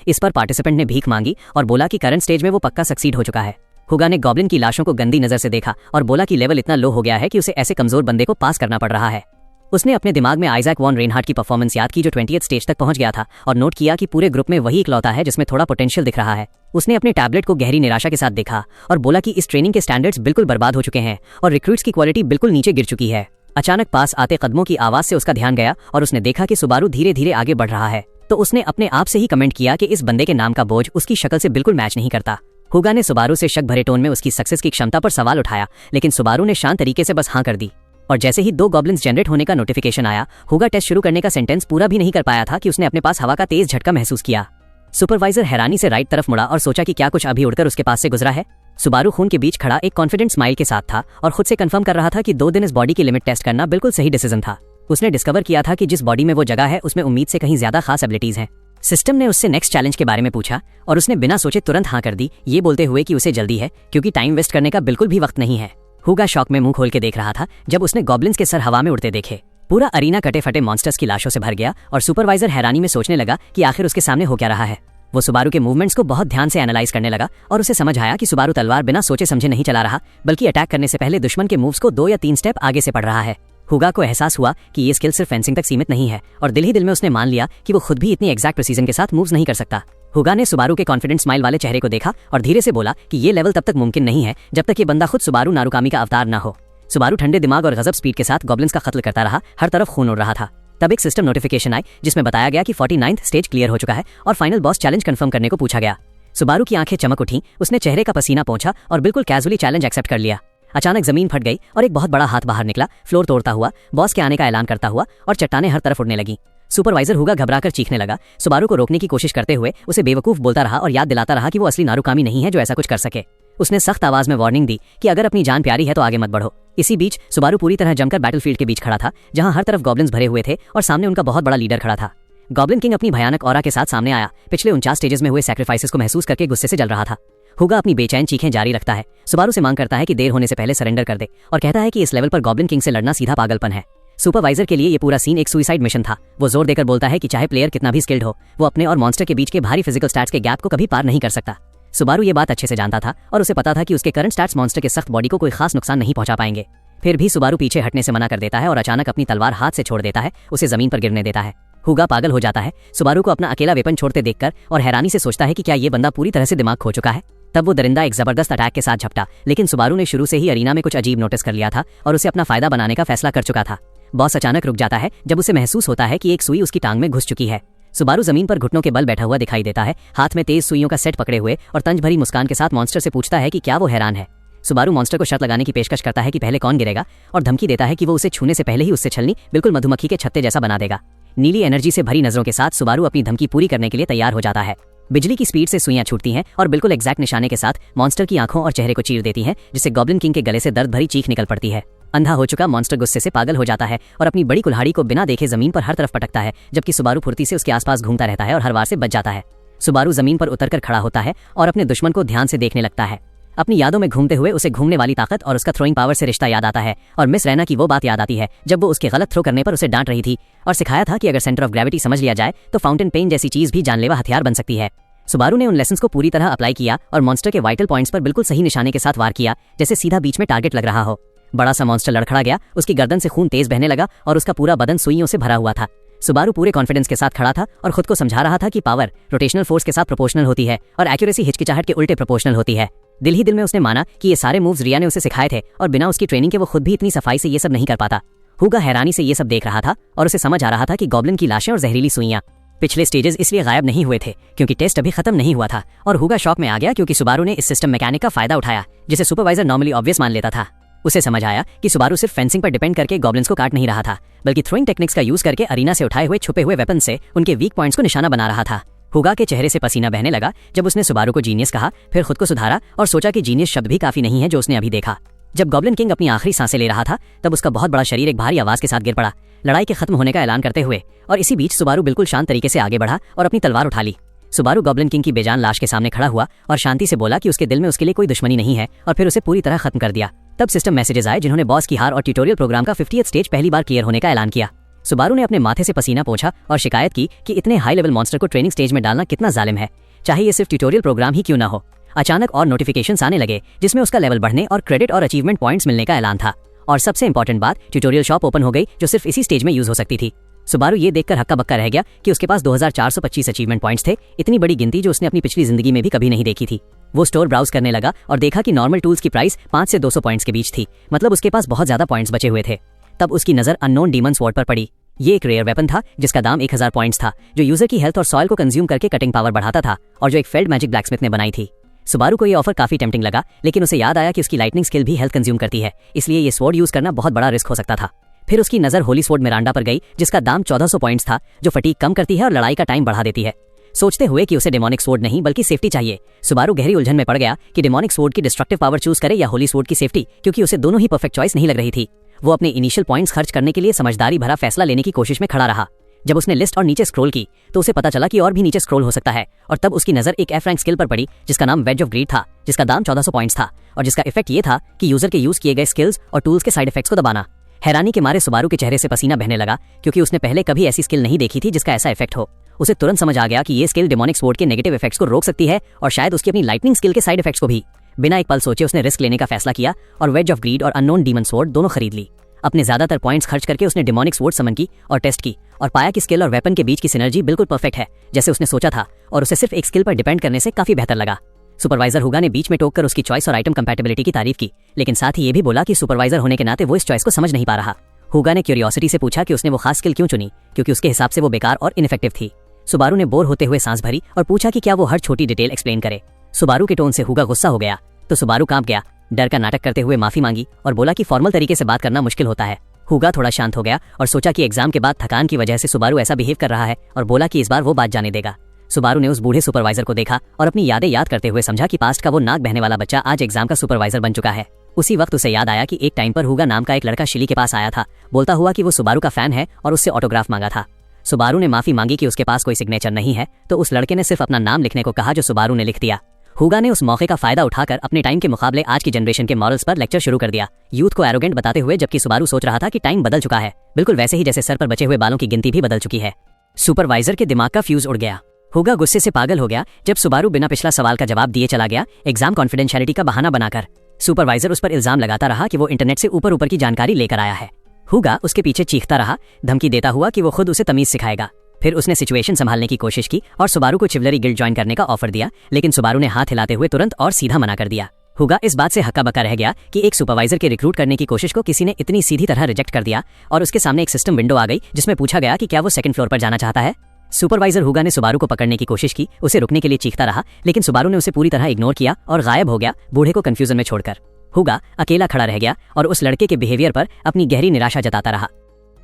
इस पर पार्टिसिपेंट ने भीख मांगी और बोला कि करंट स्टेज में वो पक्का सक्सीड हो चुका है। हुगा ने गॉब्लिन की लाशों को गंदी नजर से देखा और बोला कि लेवल इतना लो हो गया है कि उसे ऐसे कमजोर बंदे को पास करना पड़ रहा है। उसने अपने दिमाग में आइजैक वॉन रेनहार्ट की परफॉर्मेंस याद की, जो 20th स्टेज तक पहुंच गया था, और नोट किया कि पूरे ग्रुप में वही इकलौता है जिसमें थोड़ा पोटेंशियल दिख रहा है। उसने अपने टैबलेट को गहरी निराशा के साथ देखा और बोला कि इस ट्रेनिंग के स्टैंडर्ड्स बिल्कुल बर्बाद हो चुके हैं और रिक्रूट्स की क्वालिटी बिल्कुल नीचे गिर चुकी है। अचानक पास आते कदमों की आवाज से उसका ध्यान गया और उसने देखा कि सुबारू धीरे धीरे आगे बढ़ रहा है। तो उसने अपने आप से ही कमेंट किया कि इस बंदे के नाम का बोझ उसकी शक्ल से बिल्कुल मैच नहीं करता। हुगा ने सुबारू से शक भरे टोन में उसकी सक्सेस की क्षमता पर सवाल उठाया, लेकिन सुबारू ने शांत तरीके से बस हाँ कर दी। और जैसे ही 2 गॉब्लिन्स जनरेट होने का नोटिफिकेशन आया, हुगा टेस्ट शुरू करने का सेंटेंस पूरा भी नहीं कर पाया था कि उसने अपने पास हवा का तेज झटका महसूस किया। सुपरवाइजर हैरानी से राइट तरफ मुड़ा और सोचा कि क्या कुछ अभी उड़कर उसके पास से गुजरा है। सुबारू खून के बीच खड़ा एक कॉन्फिडेंट स्माइल के साथ था और खुद से कंफर्म कर रहा था कि 2 दिन इस बॉडी की लिमिट टेस्ट करना बिल्कुल सही डिसीजन था। उसने डिस्कवर किया था कि जिस बॉडी में वो जगह है उसमें उम्मीद से कहीं ज्यादा खास एबिलिटीज हैं। सिस्टम ने उससे नेक्स्ट चैलेंज के बारे में पूछा और उसने बिना सोचे तुरंत हाँ कर दी, ये बोलते हुए कि उसे जल्दी है क्योंकि टाइम वेस्ट करने का बिल्कुल भी वक्त नहीं है। हुगा शॉक में मुंह खोल के देख रहा था जब उसने गॉब्लिन्स के सर हवा में उड़ते देखे। पूरा अरीना कटे फटे मॉन्स्टर्स की लाशों से भर गया और सुपरवाइजर हैरानी में सोचने लगा कि आखिर उसके सामने हो क्या रहा है। वो सुबारू के मूवमेंट्स को बहुत ध्यान से एनालाइज करने लगा और उसे समझ आया कि सुबारू तलवार बिना सोचे समझे नहीं चला रहा, बल्कि अटैक करने से पहले दुश्मन के मूव्स को 2 या 3 स्टेप आगे से पढ़ रहा है। हुगा को एहसास हुआ कि ये स्किल सिर्फ फेंसिंग तक सीमित नहीं है और दिल ही दिल में उसने मान लिया कि वो खुद भी इतनी एग्जैक्ट प्रिसीजन के साथ मूव्स नहीं कर सकता। हुगा ने सुबारू के कॉन्फिडेंट स्माइल वाले चेहरे को देखा और धीरे से बोला कि ये लेवल तब तक मुमकिन नहीं है जब तक ये बंदा खुद सुबारू नारुकामी का अवतार ना हो। सुबारू ठंडे दिमाग और गजब स्पीड के साथ गॉब्लिन्स का कत्ल करता रहा, हर तरफ खून उड़ रहा था। तब एक सिस्टम नोटिफिकेशन आई जिसमें बताया गया कि 49th स्टेज क्लियर हो चुका है और फाइनल बॉस चैलेंज कंफर्म करने को पूछा गया। सुबारू की आंखें चमक उठी, उसने चेहरे का पसीना पोंछा और बिल्कुल कैजुअली चैलेंज एक्सेप्ट कर लिया। अचानक जमीन फट गई और एक बहुत बड़ा हाथ बाहर निकला, फ्लोर तोड़ता हुआ, बॉस के आने का ऐलान करता हुआ, और चट्टानें हर तरफ उड़ने लगी। सुपरवाइजर हुगा घबराकर चीखने लगा। सुबारू को रोकने की कोशिश करते हुए उसे बेवकूफ बोलता रहा और याद दिलाता रहा कि वो असली नारुकामी नहीं है जो ऐसा कुछ कर सके। उसने सख्त आवाज में वार्निंग दी कि अगर अपनी जान प्यारी है तो आगे मत बढ़ो। इसी बीच सुबारू पूरी तरह जमकर बैटलफील्ड के बीच खड़ा था, जहां हर तरफ गॉब्लिन्स भरे हुए थे और सामने उनका बहुत बड़ा लीडर खड़ा था। गॉब्लिन किंग अपनी भयानक ऑरा के साथ सामने आया, पिछले 49 स्टेजेस में हुए सैक्रिफाइसेस को महसूस करके गुस्से से जल रहा था। हुगा अपनी बेचैन चीखें जारी रखता है, सुबारू से मांग करता है कि देर होने से पहले सरेंडर कर दे और कहता है कि इस लेवल पर गॉब्लिन किंग से लड़ना सीधा पागलपन है। सुपरवाइजर के लिए ये पूरा सीन एक सुसाइड मिशन था। वो जोर देकर बोलता है कि चाहे प्लेयर कितना भी स्किल्ड हो, वो अपने और मॉन्स्टर के बीच के भारी फिजिकल स्टैट्स के गैप को कभी पार नहीं कर सकता। सुबारू ये बात अच्छे से जानता था और उसे पता था कि उसके करंट स्टैट्स मॉन्स्टर के सख्त बॉडी को कोई खास नुकसान नहीं पहुंचा पाएंगे। फिर भी सुबारू पीछे हटने से मना कर देता है और अचानक अपनी तलवार हाथ से छोड़ देता है, उसे जमीन पर गिरने देता है। हुगा पागल हो जाता है सुबारू को अपना अकेला वेपन छोड़ते देखकर और हैरानी से सोचता है कि क्या ये बंदा पूरी तरह से दिमाग खो चुका है। तब वो दरिंदा एक जबरदस्त अटैक के साथ झपटा, लेकिन सुबारू ने शुरू से ही अरीना में कुछ अजीब नोटिस कर लिया था और उसे अपना फायदा बनाने का फैसला कर चुका था। बॉस अचानक रुक जाता है जब उसे महसूस होता है कि एक सुई उसकी टांग में घुस चुकी है। सुबारू जमीन पर घुटनों के बल बैठा हुआ दिखाई देता है, हाथ में तेज सुइयों का सेट पकड़े हुए, और तंज भरी मुस्कान के साथ मॉन्स्टर से पूछता है कि क्या वो हैरान है। सुबारू मॉन्स्टर को शर्त लगाने की पेशकश करता है कि पहले कौन गिरेगा, और धमकी देता है कि वो उसे छूने से पहले ही उससे छलनी बिल्कुल मधुमक्खी के छत्ते जैसा बना देगा। नीली एनर्जी से भरी नजरों के साथ सुबारू अपनी धमकी पूरी करने के लिए तैयार हो जाता है। बिजली की स्पीड से सुइयां छूटती हैं और बिल्कुल एग्जैक्ट निशाने के साथ मॉन्स्टर की आंखों और चेहरे को चीर देती हैं, जिससे गॉब्लिन किंग के गले से दर्द भरी चीख निकल पड़ती है। अंधा हो चुका मॉन्स्टर गुस्से से पागल हो जाता है और अपनी बड़ी कुल्हाड़ी को बिना देखे जमीन पर हर तरफ पटकता है, जबकि सुबारू फुर्ती से उसके आसपास घूमता रहता है और हर वार से बच जाता है। सुबारू जमीन पर उतरकर खड़ा होता है और अपने दुश्मन को ध्यान से देखने लगता है। अपनी यादों में घूमते हुए उसे घूमने वाली ताकत और उसका थ्रोइंग पावर से रिश्ता याद आता है और मिस रैना की वो बात याद आती है जब वो उसके गलत थ्रो करने पर उसे डांट रही थी और सिखाया था कि अगर सेंटर ऑफ ग्रेविटी समझ लिया जाए तो फाउंटेन पेन जैसी चीज भी जानलेवा हथियार बन सकती है। सुबारू ने उन लेसन्स को पूरी तरह अप्लाई किया और मॉन्स्टर के वाइटल पॉइंट्स पर बिल्कुल सही निशाने के साथ वार किया, जैसे सीधा बीच में टारगेट लग रहा हो। बड़ा सा मॉन्स्टर लड़खड़ा गया, उसकी गर्दन से खून तेज बहने लगा और उसका पूरा बदन सुइयों से भरा हुआ था। सुबारू पूरे कॉन्फिडेंस के साथ खड़ा था और खुद को समझा रहा था कि पावर रोटेशनल फोर्स के साथ प्रोपोर्शनल होती है और एक्यूरेसी हिचकिचाहट के उल्टे प्रोपोर्शनल होती है। दिल ही दिल में उसने माना कि ये सारे मूव्स रिया ने उसे सिखाए थे और बिना उसकी ट्रेनिंग के वो खुद भी इतनी सफाई से ये सब नहीं कर पाता। हुगा हैरानी से ये सब देख रहा था और उसे समझ आ रहा था कि गॉब्लिन की लाशें और जहरीली सुइयां पिछले स्टेजेस इसलिए गायब नहीं हुए थे क्योंकि टेस्ट अभी खत्म नहीं हुआ था, और हुगा शॉक में आ गया क्योंकि सुबारू ने इस सिस्टम मैकेनिक का फायदा उठाया जिसे सुपरवाइजर नॉर्मली ऑब्वियस मान लेता था। उसे समझ आया कि सुबारू सिर्फ फेंसिंग पर डिपेंड करके गॉब्लिन्स को काट नहीं रहा था, बल्कि थ्रोइंग टेक्निक्स का यूज करके अरीना से उठाए हुए छुपे हुए वेपन से उनके वीक पॉइंट्स को निशाना बना रहा था। हुगा के चेहरे से पसीना बहने लगा जब उसने सुबारू को जीनियस कहा, फिर खुद को सुधारा और सोचा कि जीनियस शब्द भी काफी नहीं है जो उसने अभी देखा। जब गॉब्लिन किंग अपनी आखिरी सांसें ले रहा था तब उसका बहुत बड़ा शरीर एक भारी आवाज के साथ गिर पड़ा, लड़ाई के खत्म होने का ऐलान करते हुए, और इसी बीच सुबारू बिल्कुल शांत तरीके से आगे बढ़ा और अपनी तलवार उठा ली। सुबारू गॉब्लिन किंग की बेजान लाश के सामने खड़ा हुआ और शांति से बोला कि उसके दिल में उसके लिए कोई दुश्मनी नहीं है, और फिर उसे पूरी तरह खत्म कर दिया। तब सिस्टम मैसेजेस आए जिन्होंने बॉस की हार और ट्यूटोरियल प्रोग्राम का 50th स्टेज पहली बार क्लियर होने का ऐलान किया। सुबारू ने अपने माथे से पसीना पोंछा और शिकायत की कि इतने हाई लेवल मॉन्स्टर को ट्रेनिंग स्टेज में डालना कितना जालिम है, चाहे ये सिर्फ ट्यूटोरियल प्रोग्राम ही क्यों ना हो। अचानक और नोटिफिकेशंस आने लगे जिसमें उसका लेवल बढ़ने और क्रेडिट और अचीवमेंट पॉइंट्स मिलने का ऐलान था। और सबसे इंपॉर्टेंट बात, ट्यूटोरियल शॉप ओपन हो गई जो सिर्फ इसी स्टेज में यूज हो सकती थी। सुबारू ये देखकर हक्का बक्का रह गया कि उसके पास 2425 अचीवमेंट पॉइंट्स थे, इतनी बड़ी गिनती जो उसने अपनी पिछली जिंदगी में भी कभी नहीं देखी थी। वो स्टोर ब्राउज करने लगा और देखा कि नॉर्मल टूल्स की प्राइस 5 से 200 पॉइंट्स के बीच थी, मतलब उसके पास बहुत ज्यादा पॉइंट्स बचे हुए थे। तब उसकी नजर अननोन डीमन स्वॉर्ड पर पड़ी। ये एक रेयर वेपन था जिसका दाम 1000 पॉइंट्स था, जो यूजर की हेल्थ और सॉइल को कंज्यूम करके कटिंग पावर बढ़ाता था और जो एक फेल्ड मैजिक ब्लैकस्मिथ ने बनाई थी। सुबारू को ये ऑफर काफी टेम्पटिंग लगा, लेकिन उसे याद आया कि उसकी लाइटनिंग स्किल भी हेल्थ कंज्यूम करती है, इसलिए ये स्वॉर्ड यूज करना बहुत बड़ा रिस्क हो सकता था। फिर उसकी नजर होली स्वॉर्ड मिरांडा पर गई जिसका दाम 1400 पॉइंट्स था, जो फटीग कम करती है और लड़ाई का टाइम बढ़ा देती है। सोचते हुए कि उसे डेमोनिक स्वॉर्ड नहीं बल्कि सेफ्टी चाहिए, सुबारू गहरी उलझन में पड़ गया कि डेमोनिक स्वॉर्ड की डिस्ट्रक्टिव पावर चूज करे या होली स्वॉर्ड की सेफ्टी, क्योंकि उसे दोनों ही परफेक्ट चॉइस नहीं लग रही थी। वो अपने इनिशियल पॉइंट्स खर्च करने के लिए समझदारी भरा फैसला लेने की कोशिश में खड़ा रहा। जब उसने लिस्ट और नीचे स्क्रॉल की तो उसे पता चला कि और भी नीचे स्क्रॉल हो सकता है, और तब उसकी नजर एक F रैंक स्किल पर पड़ी जिसका नाम वेज ऑफ ग्रीड था, जिसका दाम 1400 पॉइंट्स था और जिसका इफेक्ट ये था कि यूजर के यूज किए गए स्किल्स और टूल्स के साइड इफेक्ट्स को दबाना। हैरानी के मारे सुबारू के चेहरे से पसीना बहने लगा क्योंकि उसने पहले कभी ऐसी स्किल नहीं देखी थी जिसका ऐसा इफेक्ट हो। उसे तुरंत समझ आ गया कि ये स्किल डेमोनिक स्वॉर्ड के नेगेटिव इफेक्ट्स को रोक सकती है और शायद उसकी अपनी लाइटनिंग स्किल के साइड इफेक्ट्स को भी। बिना एक पल सोचे उसने रिस्क लेने का फैसला किया और वेज ऑफ ग्रीड और अननोन डीमन स्वॉर्ड दोनों खरीद ली। अपने ज्यादातर पॉइंट्स खर्च करके उसने डेमोनिक स्वॉर्ड समन की और टेस्ट की और पाया कि स्किल और वेपन के बीच की सिनर्जी बिल्कुल परफेक्ट है जैसे उसने सोचा था, और उसे सिर्फ एक स्किल पर डिपेंड करने से काफी बेहतर लगा। सुपरवाइजर हुगा ने बीच में टोककर उसकी चॉइस और आइटम कंपैटिबिलिटी की तारीफ की, लेकिन साथ ही ये भी बोला कि सुपरवाइजर होने के नाते वो इस चॉइस को समझ नहीं पा रहा। हुगा ने क्यूरियोसिटी से पूछा कि उसने वो खास स्किल क्यों चुनी, क्योंकि उसके हिसाब से वो बेकार और इनइफेक्टिव थी। सुबारू ने बोर होते हुए सांस भरी और पूछा कि क्या वो हर छोटी डिटेल एक्सप्लेन करे। सुबारू के टोन से हुगा गुस्सा हो गया तो सुबारू कांप गया डर का नाटक करते हुए माफी मांगी और बोला कि फॉर्मल तरीके से बात करना मुश्किल होता है। हुगा थोड़ा शांत हो गया और सोचा कि एग्जाम के बाद थकान की वजह से सुबारू ऐसा बिहेव कर रहा है और बोला कि इस बार वो बात जाने देगा। सुबारू ने उस बूढ़े सुपरवाइजर को देखा और अपनी यादें याद करते हुए समझा कि पास्ट का वो नाक बहने वाला बच्चा आज एग्जाम का सुपरवाइजर बन चुका है। उसी वक्त उसे याद आया कि एक टाइम पर हुगा नाम का एक लड़का शिली के पास आया था, बोलता हुआ कि वो सुबारू का फैन है और उससे ऑटोग्राफ मांगा था। सुबारू ने माफी मांगी कि उसके पास कोई सिग्नेचर नहीं है, तो उस लड़के ने सिर्फ अपना नाम लिखने को कहा, जो सुबारू ने लिख दिया। हुगा ने उस मौके का फायदा उठाकर अपने टाइम के मुकाबले आज की जनरेशन के मॉरल्स पर लेक्चर शुरू कर दिया, यूथ को एरोगेंट बताते हुए, जबकि सुबारू सोच रहा था कि टाइम बदल चुका है, बिल्कुल वैसे ही जैसे सर पर बचे हुए बालों की गिनती भी बदल चुकी है। सुपरवाइजर के दिमाग का फ्यूज उड़ गया। हुगा गुस्से से पागल हो गया जब सुबारू बिना पिछला सवाल का जवाब दिए चला गया, एग्जाम कॉन्फिडेंशियलिटी का बहाना बनाकर। सुपरवाइजर उस पर इल्जाम लगाता रहा कि वो इंटरनेट से ऊपर ऊपर की जानकारी लेकर आया है। हुगा उसके पीछे चीखता रहा, धमकी देता हुआ कि वो खुद उसे तमीज सिखाएगा। फिर उसने सिचुएशन संभालने की कोशिश की और सुबारू को चिवलरी गिल्ड ज्वाइन करने का ऑफर दिया, लेकिन सुबारू ने हाथ हिलाते हुए तुरंत और सीधा मना कर दिया। हुगा इस बात से हक्का बक्का रह गया कि एक सुपरवाइजर के रिक्रूट करने की कोशिश को किसी ने इतनी सीधी तरह रिजेक्ट कर दिया, और उसके सामने एक सिस्टम विंडो आ गई जिसमें पूछा गया कि क्या वो सेकंड फ्लोर पर जाना चाहता है। सुपरवाइजर हुगा ने सुबारू को पकड़ने की कोशिश की, उसे रुकने के लिए चीखता रहा, लेकिन सुबारू ने उसे पूरी तरह इग्नोर किया और गायब हो गया, बूढ़े को कंफ्यूजन में छोड़कर। हुगा अकेला खड़ा रह गया और उस लड़के के बिहेवियर पर अपनी गहरी निराशा जताता रहा।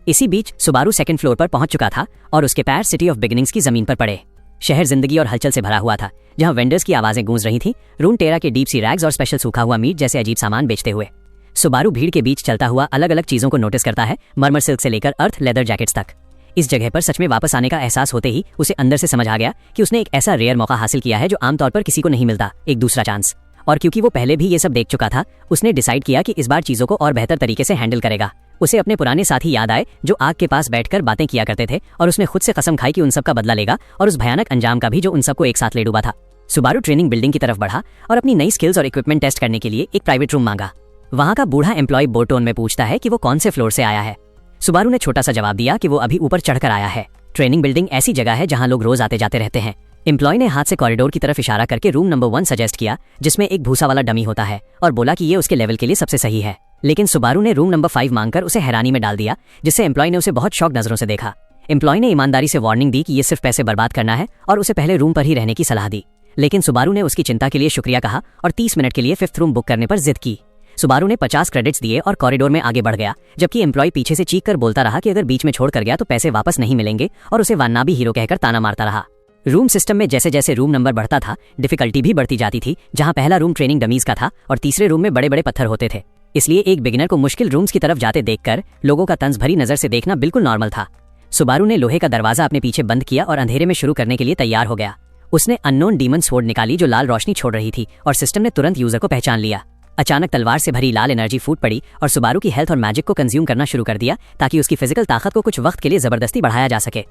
इसी बीच सुबारू सेकंड फ्लोर पर पहुंच चुका था और उसके पैर सिटी ऑफ बिगिनिंग्स की जमीन पर पड़े। शहर जिंदगी और हलचल से भरा हुआ था, जहां वेंडर्स की आवाजें गूंज रही थीं, रून टेरा के डीप सी रैग्स और स्पेशल सूखा हुआ मीट जैसे अजीब सामान बेचते हुए। सुबारू भीड़ के बीच चलता हुआ अलग अलग चीजों को नोटिस करता है, मरमर सिल्क से लेकर अर्थ लेदर जैकेट्स तक। इस जगह पर सच में वापस आने का एहसास होते ही उसे अंदर से समझ आ गया कि उसने एक ऐसा रेयर मौका हासिल किया है जो आमतौर पर किसी को नहीं मिलता, एक दूसरा चांस। और क्योंकि वो पहले भी ये सब देख चुका था, उसने डिसाइड किया कि इस बार चीजों को और बेहतर तरीके से हैंडल करेगा। उसे अपने पुराने साथी याद आए जो आग के पास बैठकर बातें किया करते थे, और उसने खुद से कसम खाई कि उन सब का बदला लेगा और उस भयानक अंजाम का भी जो उन सबको एक साथ ले डूबा था। सुबारू ट्रेनिंग बिल्डिंग की तरफ बढ़ा और अपनी नई स्किल्स और इक्विपमेंट टेस्ट करने के लिए एक प्राइवेट रूम मांगा। वहां का बूढ़ा एम्प्लॉय बोटोन में पूछता है कि वो कौन से फ्लोर से आया है। सुबारू ने छोटा सा जवाब दिया कि वो अभी ऊपर चढ़कर आया है। ट्रेनिंग बिल्डिंग ऐसी जगह है जहां लोग रोज आते जाते रहते हैं। एम्प्लॉय ने हाथ से कॉरिडोर की तरफ इशारा करके रूम नंबर 1 सजेस्ट किया, जिसमें एक भूसा वाला डमी होता है, और बोला कि ये उसके लेवल के लिए सबसे सही है। लेकिन सुबारू ने रूम नंबर 5 मांगकर उसे हैरानी में डाल दिया, जिससे एम्प्लॉय ने उसे बहुत शौक नजरों से देखा। एम्प्लॉय ने ईमानदारी से वार्निंग दी कि ये सिर्फ पैसे बर्बाद करना है और उसे पहले रूम पर ही रहने की सलाह दी। लेकिन सुबारू ने उसकी चिंता के लिए शुक्रिया कहा और 30 मिनट के लिए 5th रूम बुक करने पर जिद की। सुबारू ने 50 क्रेडिट्स दिए और कॉरिडोर में आगे बढ़ गया, जबकि एम्प्लॉय पीछे से चीख कर बोलता रहा कि अगर बीच में छोड़ कर गया तो पैसे वापस नहीं मिलेंगे, और उसे वान्नाबी हीरो कहकर ताना मारता रहा। रूम सिस्टम में जैसे जैसे रूम नंबर बढ़ता था, डिफिकल्टी भी बढ़ती जाती थी। जहां पहला रूम ट्रेनिंग डमीज का था और तीसरे रूम में बड़े बड़े पत्थर होते थे, इसलिए एक बिगिनर को मुश्किल रूम्स की तरफ जाते देखकर लोगों का तंज भरी नजर से देखना बिल्कुल नॉर्मल था। सुबारू ने लोहे का दरवाजा अपने पीछे बंद किया और अंधेरे में शुरू करने के लिए तैयार हो गया। उसने अननोन डीमन स्वॉर्ड निकाली जो लाल रोशनी छोड़ रही थी, और सिस्टम ने तुरंत यूजर को पहचान लिया। अचानक तलवार से भरी लाल एनर्जी फूट पड़ी और सुबारू की हेल्थ और मैजिक को कंज्यूम करना शुरू कर दिया, ताकि उसकी फिजिकल ताकत को कुछ वक्त के लिए जबरदस्ती बढ़ाया जा सके।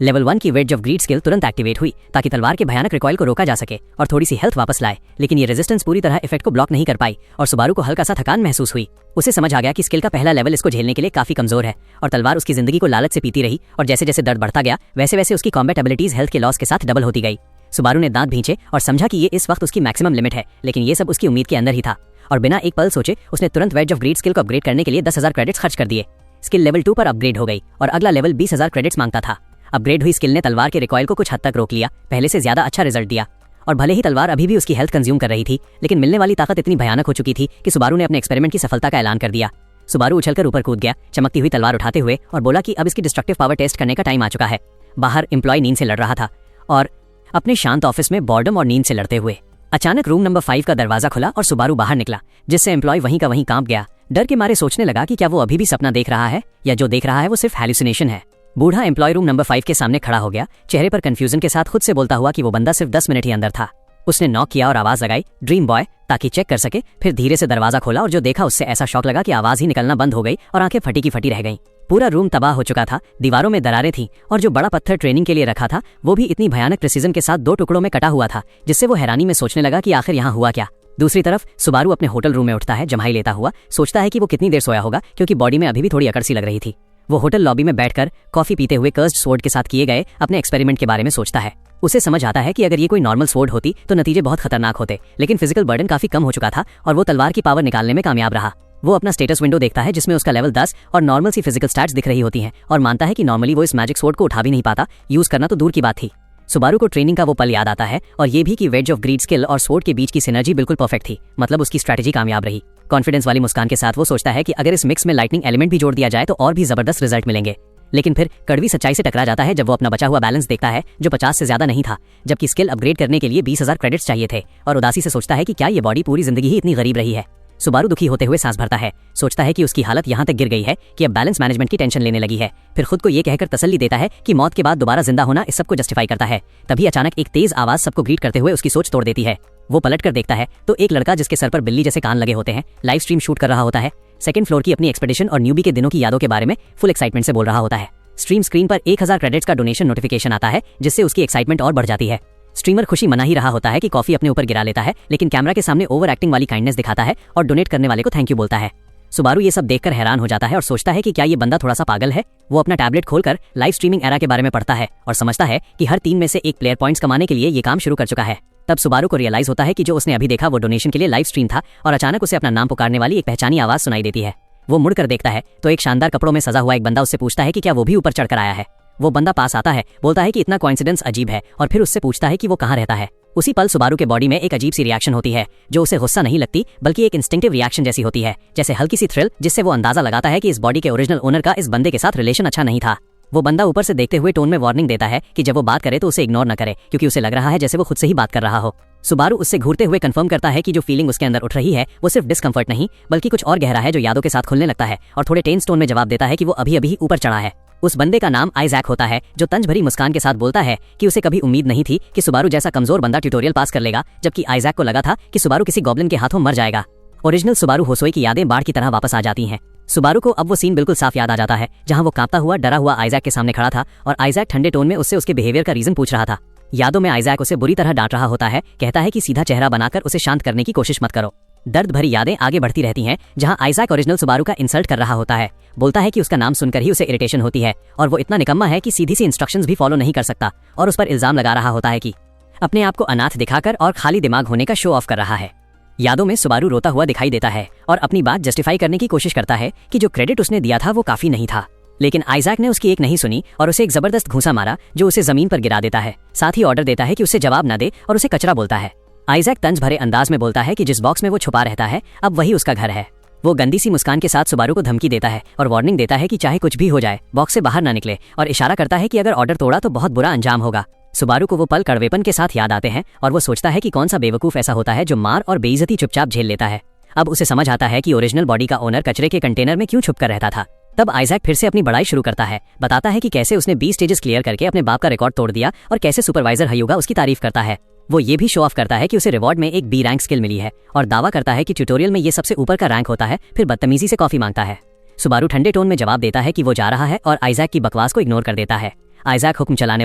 लेवल 1 की वेज ऑफ ग्रीड स्किल तुरंत एक्टिवेट हुई, ताकि तलवार के भयानक रिकॉइल को रोका जा सके और थोड़ी सी हेल्थ वापस लाए। लेकिन ये रेजिस्टेंस पूरी तरह इफेक्ट को ब्लॉक नहीं कर पाई और सुबारू को हल्का सा थकान महसूस हुई। उसे समझ आ गया कि स्किल का पहला लेवल इसको झेलने के लिए काफी कमजोर है, और तलवार उसकी जिंदगी को लालच से पीती रही, और जैसे जैसे दर्द बढ़ता गया वैसे वैसे उसकी कॉम्बैट एबिलिटीज हेल्थ के लॉस के साथ डबल होती गई। सुबारू ने दांत भींचे और समझा कि ये इस वक्त उसकी मैक्सिमम लिमिट है, लेकिन ये सब उसकी उम्मीद के अंदर ही था, और बिना एक पल सोचे उसने तुरंत वेज ऑफ ग्रीड स्किल को अपग्रेड करने के लिए 10,000 क्रेडिट्स खर्च कर दिए। स्किल लेवल 2 पर अपग्रेड हो गई और अगला लेवल 20,000 क्रेडिट्स मांगता था। अपग्रेड हुई स्किल ने तलवार के रिकॉइल को कुछ हद तक रोक लिया, पहले से ज्यादा अच्छा रिजल्ट दिया, और भले ही तलवार अभी भी उसकी हेल्थ कंज्यूम कर रही थी, लेकिन मिलने वाली ताकत इतनी भयानक हो चुकी थी कि सुबारू ने अपने एक्सपेरिमेंट की सफलता का ऐलान कर दिया। सुबारू उछलकर ऊपर कूद गया, चमकती हुई तलवार उठाते हुए, और बोला कि अब इसकी डिस्ट्रक्टिव पावर टेस्ट करने का टाइम आ चुका है। बाहर एम्प्लॉय नींद से लड़ रहा था और अपने शांत ऑफिस में बॉर्डम और नींद से लड़ते हुए अचानक रूम नंबर 5 का दरवाजा खुला और सुबारू बाहर निकला, जिससे एम्प्लॉय वहीं का वहीं कांप गया। डर के मारे सोचने लगा कि क्या वो अभी भी सपना देख रहा है या जो देख रहा है वो सिर्फ हैलुसिनेशन है। बूढ़ा एम्प्लॉय रूम नंबर 5 के सामने खड़ा हो गया, चेहरे पर कंफ्यूजन के साथ खुद से बोलता हुआ कि वो बंदा सिर्फ 10 मिनट ही अंदर था। उसने नॉक किया और आवाज लगाई, ड्रीम बॉय, ताकि चेक कर सके। फिर धीरे से दरवाजा खोला और जो देखा उससे ऐसा शॉक लगा कि आवाज ही निकलना बंद हो गई और आंखें फटी की फटी रह गईं। पूरा रूम तबाह हो चुका था, दीवारों में दरारें थीं और जो बड़ा पत्थर ट्रेनिंग के लिए रखा था वो भी इतनी भयानक प्रिसीजन के साथ 2 टुकड़ों में कटा हुआ था, जिससे वो हैरानी में सोचने लगा कि आखिर यहाँ हुआ क्या। दूसरी तरफ सुबारू अपने होटल रूम में उठता है, जम्हाई लेता हुआ, सोचता है कि वो कितनी देर सोया होगा, क्योंकि बॉडी में अभी भी थोड़ी अकड़ सी लग रही थी। वो होटल लॉबी में बैठकर कॉफी पीते हुए कर्स्ड स्वॉर्ड के साथ किए गए अपने एक्सपेरिमेंट के बारे में सोचता है। उसे समझ आता है कि अगर ये कोई नॉर्मल स्वॉर्ड होती तो नतीजे बहुत खतरनाक होते, लेकिन फिजिकल बर्डन काफी कम हो चुका था और वो तलवार की पावर निकालने में कामयाब रहा। वो अपना स्टेटस विंडो देखता है, जिसमें उसका लेवल 10 और नॉर्मल सी फिजिकल स्टैट्स दिख रही होती हैं, और मानता है कि नॉर्मली वो इस मैजिक स्वॉर्ड को उठा भी नहीं पाता, यूज करना तो दूर की बात थी। सुबारू को ट्रेनिंग का वो पल याद आता है और ये भी कि वेज ऑफ ग्रीड स्किल और स्वॉर्ड के बीच की सिनर्जी बिल्कुल परफेक्ट थी, मतलब उसकी स्ट्रैटेजी कामयाब रही। कॉन्फिडेंस वाली मुस्कान के साथ वो सोचता है कि अगर इस मिक्स में लाइटनिंग एलिमेंट भी जोड़ दिया जाए तो और भी जबरदस्त रिजल्ट मिलेंगे। लेकिन फिर कड़वी सच्चाई से टकरा जाता है जब वो अपना बचा हुआ बैलेंस देखता है जो 50 से ज्यादा नहीं था, जबकि स्किल अपग्रेड करने के लिए 20,000 क्रेडिट्स चाहिए थे, और उदासी से सोचता है कि क्या ये बॉडी पूरी जिंदगी ही इतनी गरीब रही है। सुबारू दुखी होते हुए सांस भरता है, सोचता है कि उसकी हालत यहाँ तक गिर गई है कि अब बैलेंस मैनेजमेंट की टेंशन लेने लगी है। फिर खुद को ये कहकर तसल्ली देता है कि मौत के बाद दोबारा जिंदा होना इस सब को जस्टिफाई करता है। तभी अचानक एक तेज आवाज सबको ग्रीट करते हुए उसकी सोच तोड़ देती है। वो पलट कर देखता है तो एक लड़का जिसके सर पर बिल्ली जैसे कान लगे होते हैं लाइव स्ट्रीम शूट कर रहा होता है। सेकंड फ्लोर की अपनी एक्सपेडिशन और न्यूबी के दिनों की यादों के बारे में फुल एक्साइटमेंट से बोल रहा होता है। स्ट्रीम स्क्रीन पर 1000 क्रेडिट्स का डोनेशन नोटिफिकेशन आता है जिससे उसकी एक्साइटमेंट और बढ़ जाती है। स्ट्रीमर खुशी मना ही रहा होता है कि कॉफी अपने ऊपर गिरा लेता है, लेकिन कैमरा के सामने ओवर एक्टिंग वाली काइंडनेस दिखाता है और डोनेट करने वाले को थैंक यू बोलता है। सुबारू ये सब देखकर हैरान हो जाता है और सोचता है कि क्या ये बंदा थोड़ा सा पागल है। वो अपना टैबलेट खोलकर लाइव स्ट्रीमिंग एरा के बारे में पढ़ता है और समझता है कि हर 3 में से 1 प्लेयर पॉइंट्स कमाने के लिए ये काम शुरू कर चुका है। तब सुबारू को रियलाइज होता है कि जो उसने अभी देखा वो डोनेशन के लिए लाइव स्ट्रीम था और अचानक उसे अपना नाम पुकारने वाली एक पहचानी आवाज सुनाई देती है। वो मुड़कर देखता है तो एक शानदार कपड़ों में सजा हुआ एक बंदा उससे पूछता है कि क्या वो भी ऊपर चढ़कर आया है। वो बंदा पास आता है, बोलता है कि इतना कोइंसिडेंस अजीब है और फिर उससे पूछता है कि वो कहाँ रहता है। उसी पल सुबारू के बॉडी में एक अजीब सी रिएक्शन होती है जो उसे गुस्सा नहीं लगती बल्कि एक इंस्टिंक्टिव रिएक्शन जैसी होती है, जैसे हल्की सी थ्रिल, जिससे वो अंदाजा लगाता है कि इस बॉडी के ओरिजिनल ओनर का इस बंदे के साथ रिलेशन अच्छा नहीं था। वो बंदा ऊपर से देखते हुए टोन में वार्निंग देता है कि जब वो बात करे तो उसे इग्नोर न करे क्योंकि उसे लग रहा है जैसे वो खुद से ही बात कर रहा हो। सुबारू उससे घूरते हुए कंफर्म करता है कि जो फीलिंग उसके अंदर उठ रही है वो सिर्फ डिस्कंफर्ट नहीं बल्कि कुछ और गहरा है जो यादों के साथ खुलने लगता है, और थोड़े टेंस टोन में जवाब देता है कि वो अभी अभी ऊपर चढ़ा है। उस बंदे का नाम आइजैक होता है जो तंज भरी मुस्कान के साथ बोलता है कि उसे कभी उम्मीद नहीं थी कि सुबारू जैसा कमजोर बंदा ट्यूटोरियल पास कर लेगा, जबकि आइजैक को लगा था कि सुबारू किसी गॉब्लिन के हाथों मर जाएगा। ओरिजिनल सुबारू होसोई की यादें बाढ़ की तरह वापस आ जाती हैं। सुबारू को अब वो सीन बिल्कुल साफ याद आ जाता है जहां वो कांपता हुआ डरा हुआ आइजैक के सामने खड़ा था और आइजैक ठंडे टोन में उससे उसके बिहेवियर का रीजन पूछ रहा था। यादों में आइजैक उसे बुरी तरह डांट रहा होता है, कहता है कि सीधा चेहरा बनाकर उसे शांत करने की कोशिश मत करो। दर्द भरी यादें आगे बढ़ती रहती हैं जहां आइजैक ओरिजिनल सुबारू का इंसल्ट कर रहा होता है, बोलता है कि उसका नाम सुनकर ही उसे इरिटेशन होती है और वो इतना निकम्मा है कि सीधी सी इंस्ट्रक्शंस भी फॉलो नहीं कर सकता, और उस पर इल्जाम लगा रहा होता है कि अपने आप को अनाथ दिखाकर और खाली दिमाग होने का शो ऑफ कर रहा है। यादों में सुबारू रोता हुआ दिखाई देता है और अपनी बात जस्टिफाई करने की कोशिश करता है कि जो क्रेडिट उसने दिया था वो काफी नहीं था, लेकिन आइजैक ने उसकी एक नहीं सुनी और उसे एक जबरदस्त घूंसा मारा जो उसे जमीन पर गिरा देता है। साथ ही ऑर्डर देता है कि उसे जवाब न दे और उसे कचरा बोलता है। आइजैक तंज भरे अंदाज में बोलता है कि जिस बॉक्स में वो छुपा रहता है अब वही उसका घर है। वो गंदी सी मुस्कान के साथ सुबारू को धमकी देता है और वार्निंग देता है कि चाहे कुछ भी हो जाए बॉक्स से बाहर ना निकले, और इशारा करता है कि अगर ऑर्डर तोड़ा तो बहुत बुरा अंजाम होगा। सुबारू को वो पल कड़वेपन के साथ याद आते हैं और वो सोचता है कि कौन सा बेवकूफ ऐसा होता है जो मार और बेइज्जती चुपचाप झेल लेता है। अब उसे समझ आता है कि ओरिजिनल बॉडी का ओनर कचरे के कंटेनर में क्यों छुप कर रहता था। तब आइजैक फिर से अपनी बड़ाई शुरू करता है, बताता है कि कैसे उसने 20 स्टेजेस क्लियर करके अपने बाप का रिकॉर्ड तोड़ दिया और कैसे सुपरवाइजर हयुगा उसकी तारीफ करता है। वो ये भी शो ऑफ करता है कि उसे रिवॉर्ड में एक बी रैंक स्किल मिली है और दावा करता है कि ट्यूटोरियल में ये सबसे ऊपर का रैंक होता है, फिर बदतमीजी से कॉफी मांगता है। सुबारू ठंडे टोन में जवाब देता है कि वो जा रहा है और आइजैक की बकवास को इग्नोर कर देता है। आइजैक हुक्म चलाने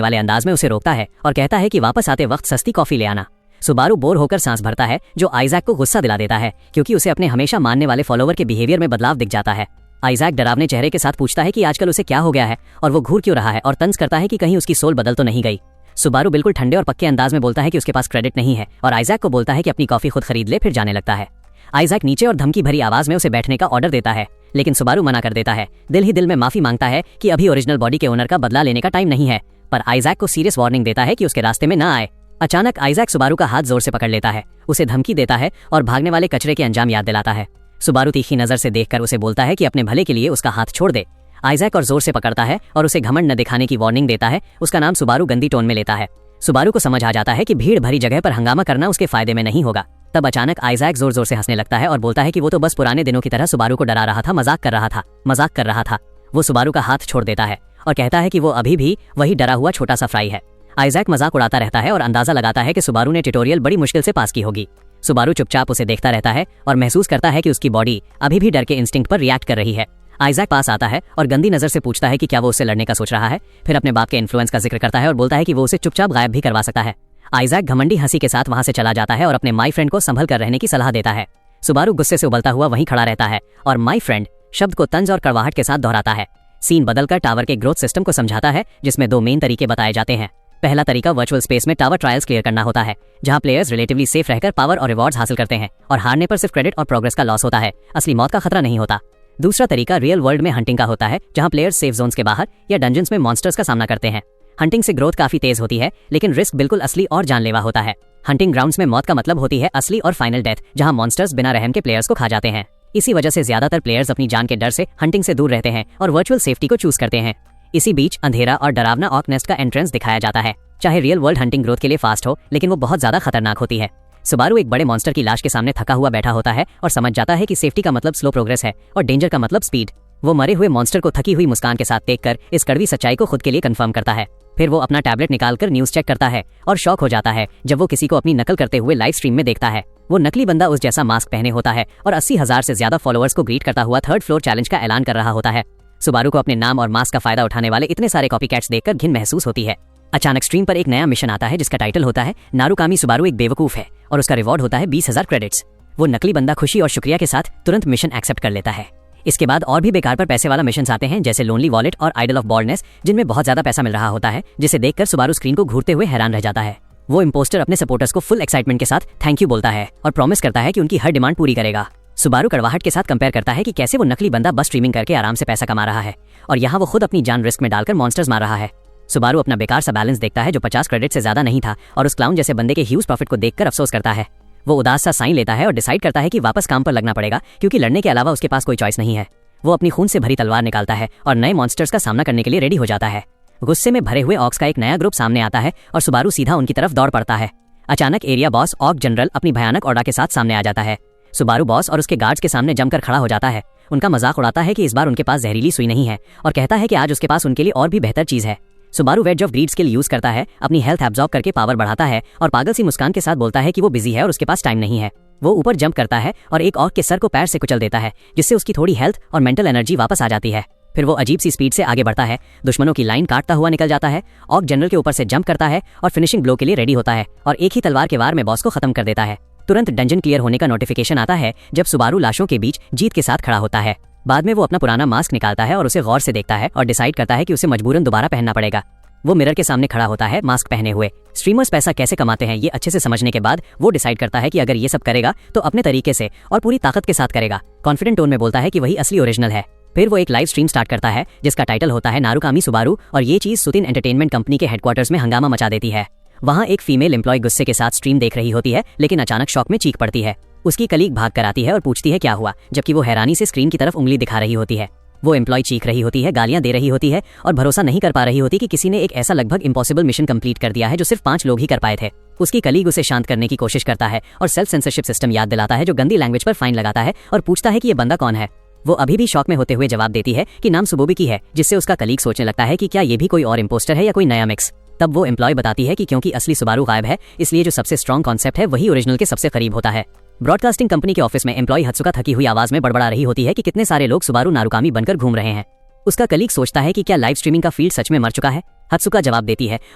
वाले अंदाज में उसे रोकता है और कहता है कि वापस आते वक्त सस्ती कॉफी ले आना। सुबारू बोर होकर सांस भरता है जो आइजैक को गुस्सा दिला देता है क्योंकि उसे अपने हमेशा मानने वाले फॉलोवर के बिहेवियर में बदलाव दिख जाता है। आइजैक डरावने चेहरे के साथ पूछता है कि आजकल उसे क्या हो गया है और वो घूर क्यों रहा है, और तंज करता है कि कहीं उसकी सोल बदल तो नहीं गई। सुबारू बिल्कुल ठंडे और पक्के अंदाज में बोलता है कि उसके पास क्रेडिट नहीं है और आइजैक को बोलता है कि अपनी कॉफी खुद खरीद ले, फिर जाने लगता है। आइजैक नीचे और धमकी भरी आवाज में उसे बैठने का ऑर्डर देता है, लेकिन सुबारू मना कर देता है। दिल ही दिल में माफी मांगता है कि अभी ओरिजिनल बॉडी के ओनर का बदला लेने का टाइम नहीं है, पर आइजैक को सीरियस वार्निंग देता है कि उसके रास्ते में न आए। अचानक आइजैक सुबारू का हाथ जोर से पकड़ लेता है, उसे धमकी देता है और भागने वाले कचरे के अंजाम याद दिलाता है। सुबारू तीखी नजर से देखकर उसे बोलता है कि अपने भले के लिए उसका हाथ छोड़ दे। आइजैक और जोर से पकड़ता है और उसे घमंड न दिखाने की वार्निंग देता है। उसका नाम सुबारू गंदी टोन में लेता है। सुबारू को समझ आ जाता है कि भीड़ भरी जगह पर हंगामा करना उसके फायदे में नहीं होगा। तब अचानक आइजैक जोर जोर से हंसने लगता है और बोलता है कि वो तो बस पुराने दिनों की तरह सुबारू को डरा रहा था, मजाक कर रहा था। वो सुबारू का हाथ छोड़ देता है और कहता है कि वो अभी भी वही डरा हुआ छोटा सा फ्राई है। आइजैक मजाक उड़ाता रहता है और अंदाजा लगाता है कि सुबारू ने ट्यूटोरियल बड़ी मुश्किल से पास की होगी। सुबारू चुपचाप उसे देखता रहता है और महसूस करता है कि उसकी बॉडी अभी भी डर के इंस्टिंक्ट पर रिएक्ट कर रही है। आइजैक पास आता है और गंदी नजर से पूछता है कि क्या वो उससे लड़ने का सोच रहा है, फिर अपने बाप के इन्फ्लुएंस का जिक्र करता है और बोलता है कि वो उसे चुपचाप गायब भी करवा सकता है। आइजैक घमंडी हंसी के साथ वहां से चला जाता है और अपने माई फ्रेंड को संभल कर रहने की सलाह देता है। सुबारू गुस्से से उबलता हुआ वहीं खड़ा रहता है और माई फ्रेंड शब्द को तंज और कड़वाहट के साथ दोहराता है। सीन बदलकर टावर के ग्रोथ सिस्टम को समझाता है जिसमें 2 मेन तरीके बताए जाते हैं। पहला तरीका वर्चुअल स्पेस में टावर ट्रायल्स क्लियर करना होता है, जहां प्लेयर्स रिलेटिवली सेफ रहकर पावर और रिवॉर्ड्स हासिल करते हैं और हारने पर सिर्फ क्रेडिट और प्रोग्रेस का लॉस होता है, असली मौत का खतरा नहीं होता। दूसरा तरीका रियल वर्ल्ड में हंटिंग का होता है, जहां प्लेयर्स सेफ जोन्स के बाहर या डंजन्स में मॉन्स्टर्स का सामना करते हैं। हंटिंग से ग्रोथ काफी तेज होती है, लेकिन रिस्क बिल्कुल असली और जानलेवा होता है। हंटिंग ग्राउंड्स में मौत का मतलब होती है असली और फाइनल डेथ, जहां मॉन्स्टर्स बिना रहम के प्लेयर्स को खा जाते हैं। इसी वजह से ज्यादातर प्लेयर्स अपनी जान के डर से हंटिंग से दूर रहते हैं और वर्चुअल सेफ्टी को चूज करते हैं। इसी बीच अंधेरा और डरावना ऑक नेस्ट का एंट्रेंस दिखाया जाता है। चाहे रियल वर्ल्ड हंटिंग ग्रोथ के लिए फास्ट हो, लेकिन वो बहुत ज्यादा खतरनाक होती है। सुबारू एक बड़े मॉन्स्टर की लाश के सामने थका हुआ बैठा होता है और समझ जाता है कि सेफ्टी का मतलब स्लो प्रोग्रेस है और डेंजर का मतलब स्पीड। वो मरे हुए मॉन्स्टर को थकी हुई मुस्कान के साथ देखकर इस कड़वी सच्चाई को खुद के लिए कंफर्म करता है। फिर वो अपना टैबलेट निकालकर न्यूज चेक करता है और शॉक हो जाता है जब वो किसी को अपनी नकल करते हुए लाइव स्ट्रीम में देखता है। वो नकली बंदा उस जैसा मास्क पहने होता है और 80,000 से ज्यादा फॉलोअर्स को ग्रीट करता हुआ थर्ड फ्लोर चैलेंज का ऐलान कर रहा होता है। सुबारू को अपने नाम और मास्क का फायदा उठाने वाले इतने सारे कॉपीकैट्स देखकर घिन महसूस होती है। अचानक स्ट्रीम पर एक नया मिशन आता है जिसका टाइटल होता है नारुकामी सुबारू एक बेवकूफ है और उसका रिवॉर्ड होता है 20,000 क्रेडिट्स। वो नकली बंदा खुशी और शुक्रिया के साथ तुरंत मिशन एक्सेप्ट कर लेता है। इसके बाद और भी बेकार पर पैसे वाला मिशन आते हैं, जैसे लोनली वॉलेट और आइडल ऑफ बॉल्डनेस, जिनमें बहुत ज्यादा पैसा मिल रहा होता है, जिसे देखकर सुबारू स्क्रीन को घूरते हुए हैरान रह जाता है। वो इम्पोस्टर अपने सपोर्टर्स को फुल एक्साइटमेंट के साथ थैंक यू बोलता है और प्रॉमिस करता है कि उनकी हर डिमांड पूरी करेगा। सुबारू कड़वाहट के साथ कंपेयर करता है कि कैसे वो नकली बंदा बस स्ट्रीमिंग करके आराम से पैसा कमा रहा है और यहाँ वो खुद अपनी जान रिस्क में डालकर मॉन्स्टर्स मार रहा है। सुबारू अपना बेकार सा बैलेंस देखता है जो 50 क्रेडिट से ज्यादा नहीं था और उस क्लाउन जैसे बंदे के ह्यूज प्रॉफिट को देखकर अफसोस करता है। वो उदास सा साइन लेता है और डिसाइड करता है कि वापस काम पर लगना पड़ेगा, क्योंकि लड़ने के अलावा उसके पास कोई चॉइस नहीं है। वो अपनी खून से भरी तलवार निकालता है और नए मॉन्स्टर्स का सामना करने के लिए रेडी हो जाता है। गुस्से में भरे हुए ऑक्स का एक नया ग्रुप सामने आता है और सुबारू सीधा उनकी तरफ दौड़ पड़ता है। अचानक एरिया बॉस ऑक जनरल अपनी भयानक ऑर्डर के साथ सामने आ जाता है। सुबारू बॉस और उसके गार्ड्स के सामने जमकर खड़ा हो जाता है। उनका मजाक उड़ाता है कि इस बार उनके पास जहरीली सुई नहीं है और कहता है कि आज उसके पास उनके लिए और भी बेहतर चीज है। Subaru wedge of greed skill use करता है, अपनी हेल्थ एब्जॉर्ब करके पावर बढ़ाता है और पागल सी मुस्कान के साथ बोलता है कि वो बिजी है और उसके पास टाइम नहीं है। वो ऊपर जंप करता है और एक ऑक के सर को पैर से कुचल देता है, जिससे उसकी थोड़ी हेल्थ और मेंटल एनर्जी वापस आ जाती है। फिर वो अजीब सी स्पीड से आगे बढ़ता है, दुश्मनों की लाइन काटता हुआ निकल जाता है, ऑक जनरल के ऊपर से जंप करता है और फिनिशिंग ब्लो के लिए रेडी होता है और एक ही तलवार के वार में बॉस को खत्म कर देता है। तुरंत डंजन क्लियर होने का नोटिफिकेशन आता है जब सुबारू लाशों के बीच जीत के साथ खड़ा होता है। बाद में वो अपना पुराना मास्क निकालता है और उसे गौर से देखता है और डिसाइड करता है कि उसे मजबूरन दोबारा पहनना पड़ेगा। वो मिरर के सामने खड़ा होता है मास्क पहने हुए। स्ट्रीमर्स पैसा कैसे कमाते हैं ये अच्छे से समझने के बाद वो डिसाइड करता है कि अगर ये सब करेगा तो अपने तरीके से और पूरी ताकत के साथ करेगा। कॉन्फिडेंट टोन में बोलता है कि वही असली ओरिजिनल है। फिर वो एक लाइव स्ट्रीम स्टार्ट करता है जिसका टाइटल होता है नारुकामी सुबारू और ये चीज सुतिन एंटरटेनमेंट कंपनी के हेडक्वार्टर्स में हंगामा मचा देती है। वहाँ एक फीमेल एम्प्लॉय गुस्से के साथ स्ट्रीम देख रही होती है, लेकिन अचानक शॉक में चीख पड़ती है। उसकी कलीग भाग कर आती है और पूछती है क्या हुआ, जबकि वो हैरानी से स्क्रीन की तरफ उंगली दिखा रही होती है। वो एम्प्लॉय चीख रही होती है, गालियां दे रही होती है और भरोसा नहीं कर पा रही होती कि किसी ने एक ऐसा लगभग इम्पॉसिबल मिशन कंप्लीट कर दिया है जो सिर्फ 5 लोग ही कर पाए थे। उसकी कलीग उसे शांत करने की कोशिश करता है और सेल्फ सेंसरशिप सिस्टम याद दिलाता है जो गंदी लैंग्वेज पर फाइन लगाता है और पूछता है कि ये बंदा कौन है। वो अभी भी शॉक में होते हुए जवाब देती है कि नाम सुबोबी की है, जिससे उसका कलीग सोचने लगता है कि क्या ये भी कोई और इम्पोस्टर है या कोई नया मिक्स। तब वो एम्प्लॉय बताती है कि क्योंकि असली सुबारू गायब है, इसलिए जो सबसे स्ट्रॉन्ग कॉन्सेप्ट है वही ओरिजिनल के सबसे करीब होता है। ब्रॉडकास्टिंग कंपनी के ऑफिस में एम्प्लॉय हत्सुका थकी हुई आवाज में बड़बड़ा रही होती है कि कितने सारे लोग सुबारू नारुकामी बनकर घूम रहे हैं। उसका कलीग सोचता है कि क्या लाइव स्ट्रीमिंग का फील्ड सच में मर चुका है। हत्सुका जवाब देती है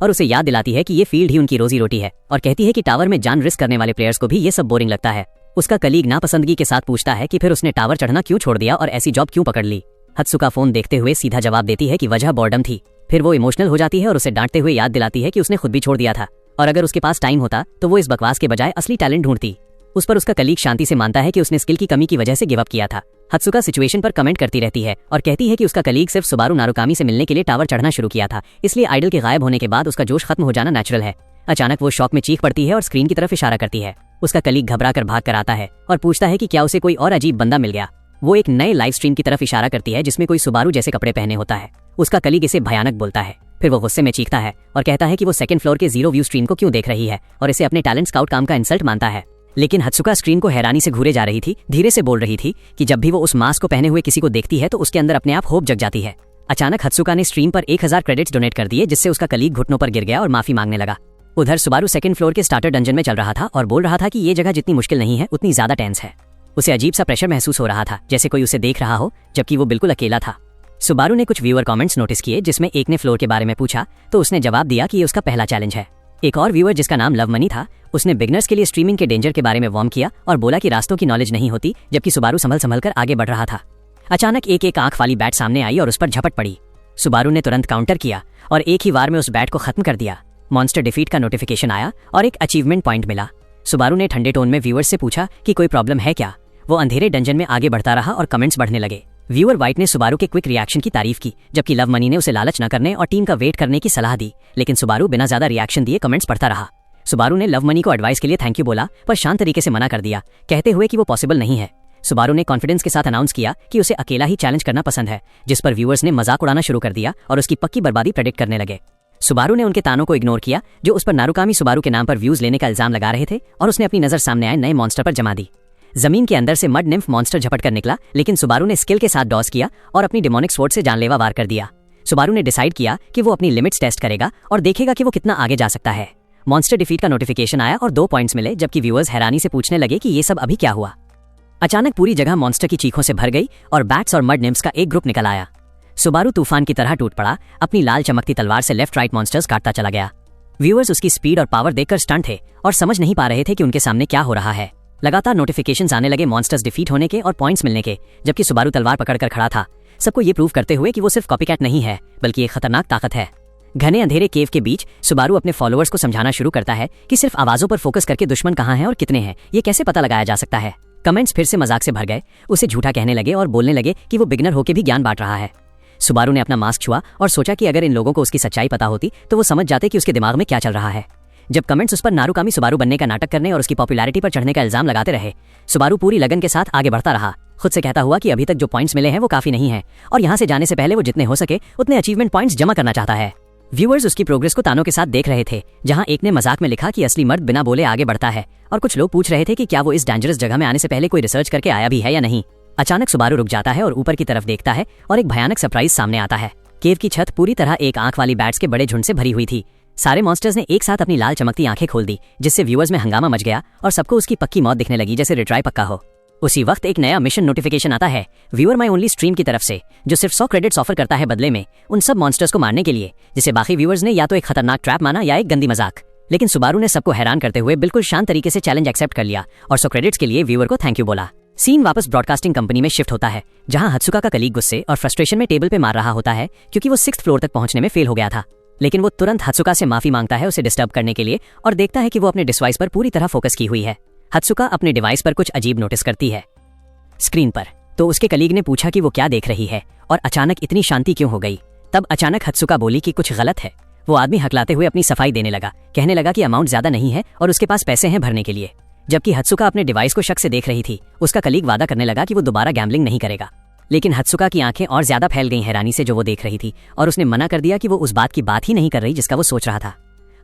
और उसे याद दिलाती है कि ये फील्ड ही उनकी रोजी रोटी है और कहती है कि टावर में जान रिस्क करने वाले प्लेयर्स को भी ये सब बोरिंग लगता है। उसका कलीग नापसंदगी के साथ पूछता है कि फिर उसने टावर चढ़ना क्यों छोड़ दिया और ऐसी जॉब क्यों पकड़ ली। हत्सुका फोन देखते हुए सीधा जवाब देती है कि वजह बॉर्डम थी। फिर वो इमोशनल हो जाती है और उसे डांटते हुए याद दिलाती है कि उसने खुद भी छोड़ दिया था और अगर उसके पास टाइम होता तो वो इस बकवास के बजाय असली टैलेंट ढूंढती। उस पर उसका कलीग शांति से मानता है कि उसने स्किल की कमी की वजह से गिव अप किया था। हत्सुका सिचुएशन पर कमेंट करती रहती है और कहती है कि उसका कलीग सिर्फ सुबारू नारुकामी से मिलने के लिए टावर चढ़ना शुरू किया था, इसलिए आइडल के गायब होने के बाद उसका जोश खत्म हो जाना नेचुरल है। अचानक वो शॉक में चीख पड़ती है और स्क्रीन की तरफ इशारा करती है। उसका कलीग घबरा कर भाग कर आता है और पूछता है कि क्या उसे कोई और अजीब बंदा मिल गया। वो एक नए लाइव स्ट्रीम की तरफ इशारा करती है जिसमें कोई सुबारू जैसे कपड़े पहने होता है। उसका कलीग इसे भयानक बोलता है। फिर वो गुस्से में चीखता है और कहता है कि वो सेकंड फ्लोर के 0 व्यू स्ट्रीम को क्यों देख रही है और इसे अपने टैलेंट स्काउट काम का इंसल्ट मानता है। लेकिन हत्सुका स्क्रीन को हैरानी से घूरे जा रही थी, धीरे से बोल रही थी कि जब भी वो उस मास्क को पहने हुए किसी को देखती है तो उसके अंदर अपने आप होप जग जाती है। अचानक हत्सुका ने स्ट्रीम पर 1000 क्रेडिट्स डोनेट कर दिए, जिससे उसका कलीग घुटनों पर गिर गया और माफी मांगने लगा। उधर सुबारू सेकंड फ्लोर के स्टार्टर डंजन में चल रहा था और बोल रहा था कि ये जगह जितनी मुश्किल नहीं है उतनी ज्यादा टेंस है। उसे अजीब सा प्रेशर महसूस हो रहा था, जैसे कोई उसे देख रहा हो, जबकि वो बिल्कुल अकेला था। सुबारू ने कुछ व्यूअर कमेंट्स नोटिस किए, जिसमें एक ने फ्लोर के बारे में पूछा तो उसने जवाब दिया कि ये उसका पहला चैलेंज है। एक और व्यूअर जिसका नाम लव मनी था, उसने बिगनर्स के लिए स्ट्रीमिंग के डेंजर के बारे में वार्म किया और बोला कि रास्तों की नॉलेज नहीं होती, जबकि सुबारू संभल कर आगे बढ़ रहा था। अचानक एक आंख वाली बैट सामने आई और उस पर झपट पड़ी। सुबारू ने तुरंत काउंटर किया और एक ही वार में उस बैट को खत्म कर दिया। मॉन्स्टर डिफीट का नोटिफिकेशन आया और एक अचीवमेंट पॉइंट मिला। सुबारू ने ठंडे टोन में व्यूअर्स से पूछा कि कोई प्रॉब्लम है क्या। वो अंधेरे डंजन में आगे बढ़ता रहा और कमेंट्स बढ़ने लगे। व्यूअर वाइट ने सुबारू के क्विक रिएक्शन की तारीफ की, जबकि लव मनी ने उसे लालच न करने और टीम का वेट करने की सलाह दी। लेकिन सुबारू बिना ज्यादा रिएक्शन दिए कमेंट्स पढ़ता रहा। सुबारू ने लव मनी को एडवाइस के लिए थैंक यू बोला, पर शांत तरीके से मना कर दिया, कहते हुए कि वो पॉसिबल नहीं है। सुबारू ने कॉन्फिडेंस के साथ अनाउंस किया कि उसे अकेला ही चैलेंज करना पसंद है, जिस पर व्यूअर्स ने मजाक उड़ाना शुरू कर दिया और उसकी पक्की बर्बादी प्रेडिक्ट करने लगे। सुबारू ने उनके तानों को इग्नोर किया जो उस पर नारुकामी सुबारू के नाम पर व्यूज लेने का इल्जाम लगा रहे थे, और उसने अपनी नजर सामने आए नए मॉन्स्टर पर जमा दी। जमीन के अंदर से मड निम्फ मॉन्स्टर झपट कर निकला, लेकिन सुबारू ने स्किल के साथ डॉस किया और अपनी डिमोनिक स्वॉर्ड से जानलेवा वार कर दिया। सुबारू ने डिसाइड किया कि वो अपनी लिमिट्स टेस्ट करेगा और देखेगा कि वो कितना आगे जा सकता है। मॉन्स्टर डिफीट का नोटिफिकेशन आया और 2 पॉइंट्स मिले, जबकि व्यूअर्स हैरानी से पूछने लगे कि ये सब अभी क्या हुआ। अचानक पूरी जगह मॉन्स्टर की चीखों से भर गई और बैट्स और मड निम्फ्स का एक ग्रुप निकल आया। सुबारू तूफान की तरह टूट पड़ा, अपनी लाल चमकती तलवार से लेफ्ट राइट मॉन्स्टर्स काटता चला गया। व्यूअर्स उसकी स्पीड और पावर देखकर स्टंट थे और समझ नहीं पा रहे थे कि उनके सामने क्या हो रहा है। लगातार नोटिफिकेशंस आने लगे मॉन्स्टर्स डिफीट होने के और पॉइंट्स मिलने के, जबकि सुबारू तलवार पकड़कर खड़ा था, सबको ये प्रूव करते हुए कि वो सिर्फ कॉपीकैट नहीं है बल्कि एक खतरनाक ताकत है। घने अंधेरे केव के बीच सुबारू अपने फॉलोअर्स को समझाना शुरू करता है कि सिर्फ आवाजों पर फोकस करके दुश्मन कहाँ है और कितने हैं ये कैसे पता लगाया जा सकता है। कमेंट्स फिर से मजाक से भर गए, उसे झूठा कहने लगे और बोलने लगे कि वो बिगनर होकर भी ज्ञान बांट रहा है। सुबारू ने अपना मास्क छुआ और सोचा कि अगर इन लोगों को उसकी सच्चाई पता होती तो वो समझ जाते कि उसके दिमाग में क्या चल रहा है। जब कमेंट्स उस पर नारुकामी सुबारू बनने का नाटक करने और उसकी पॉपुलैरिटी पर चढ़ने का इल्जाम लगाते रहे, सुबारू पूरी लगन के साथ आगे बढ़ता रहा, खुद से कहता हुआ कि अभी तक जो पॉइंट्स मिले हैं वो काफी नहीं है और यहाँ से जाने से पहले वो जितने हो सके उतने अचीवमेंट पॉइंट्स जमा करना चाहता है। व्यूअर्स उसकी प्रोग्रेस को तानों के साथ देख रहे थे, जहां एक ने मजाक में लिखा कि असली मर्द बिना बोले आगे बढ़ता है, और कुछ लोग पूछ रहे थे कि क्या वो इस डेंजरस जगह में आने से पहले कोई रिसर्च करके आया भी है या नहीं। अचानक सुबारू रुक जाता है और ऊपर की तरफ देखता है और एक भयानक सरप्राइज सामने आता है। केव की छत पूरी तरह एक आंख वाली बैट्स के बड़े झुंड से भरी हुई थी। सारे मॉन्स्टर्स ने एक साथ अपनी लाल चमकती आंखें खोल दी, जिससे व्यूअर्स में हंगामा मच गया और सबको उसकी पक्की मौत दिखने लगी, जैसे रिट्राई पक्का हो। उसी वक्त एक नया मिशन नोटिफिकेशन आता है व्यूअर माई ओनली स्ट्रीम की तरफ से, जो सिर्फ 100 क्रेडिट्स ऑफर करता है बदले में उन सब मॉन्स्टर्स को मारने के लिए, जिसे बाकी व्यूअर्स ने या तो एक खतरनाक ट्रैप माना या एक गंदी मजाक। लेकिन सुबारू ने सबको हैरान करते हुए बिल्कुल शांत तरीके से चैलेंज एक्सेप्ट कर लिया और 100 क्रेडिट्स के लिए व्यूअर को थैंक यू बोला। सीन वापस ब्रॉडकास्टिंग कंपनी में शिफ्ट होता है, जहां हत्सुका का कलीग गुस्से और फ्रस्ट्रेशन में टेबल पे मार रहा होता है क्योंकि वो 6th फ्लोर तक पहुंचने में फेल हो गया था। लेकिन वो तुरंत हत्सुका से माफी मांगता है उसे डिस्टर्ब करने के लिए और देखता है कि वो अपने डिवाइस पर पूरी तरह फोकस की हुई है। हत्सुका अपने डिवाइस पर कुछ अजीब नोटिस करती है स्क्रीन पर, तो उसके कलीग ने पूछा कि वो क्या देख रही है और अचानक इतनी शांति क्यों हो गई। तब अचानक हत्सुका बोली कि कुछ गलत है। वो आदमी हकलाते हुए अपनी सफाई देने लगा, कहने लगा कि अमाउंट ज्यादा नहीं है और उसके पास पैसे हैं भरने के लिए। जबकि हत्सुका अपने डिवाइस को शक से देख रही थी, उसका कलीग वादा करने लगा कि वो दोबारा गैम्बलिंग नहीं करेगा। लेकिन हत्सुका की आंखें और ज्यादा फैल गई हैरानी से जो वो देख रही थी, और उसने मना कर दिया कि वो उस बात की बात ही नहीं कर रही जिसका वो सोच रहा था।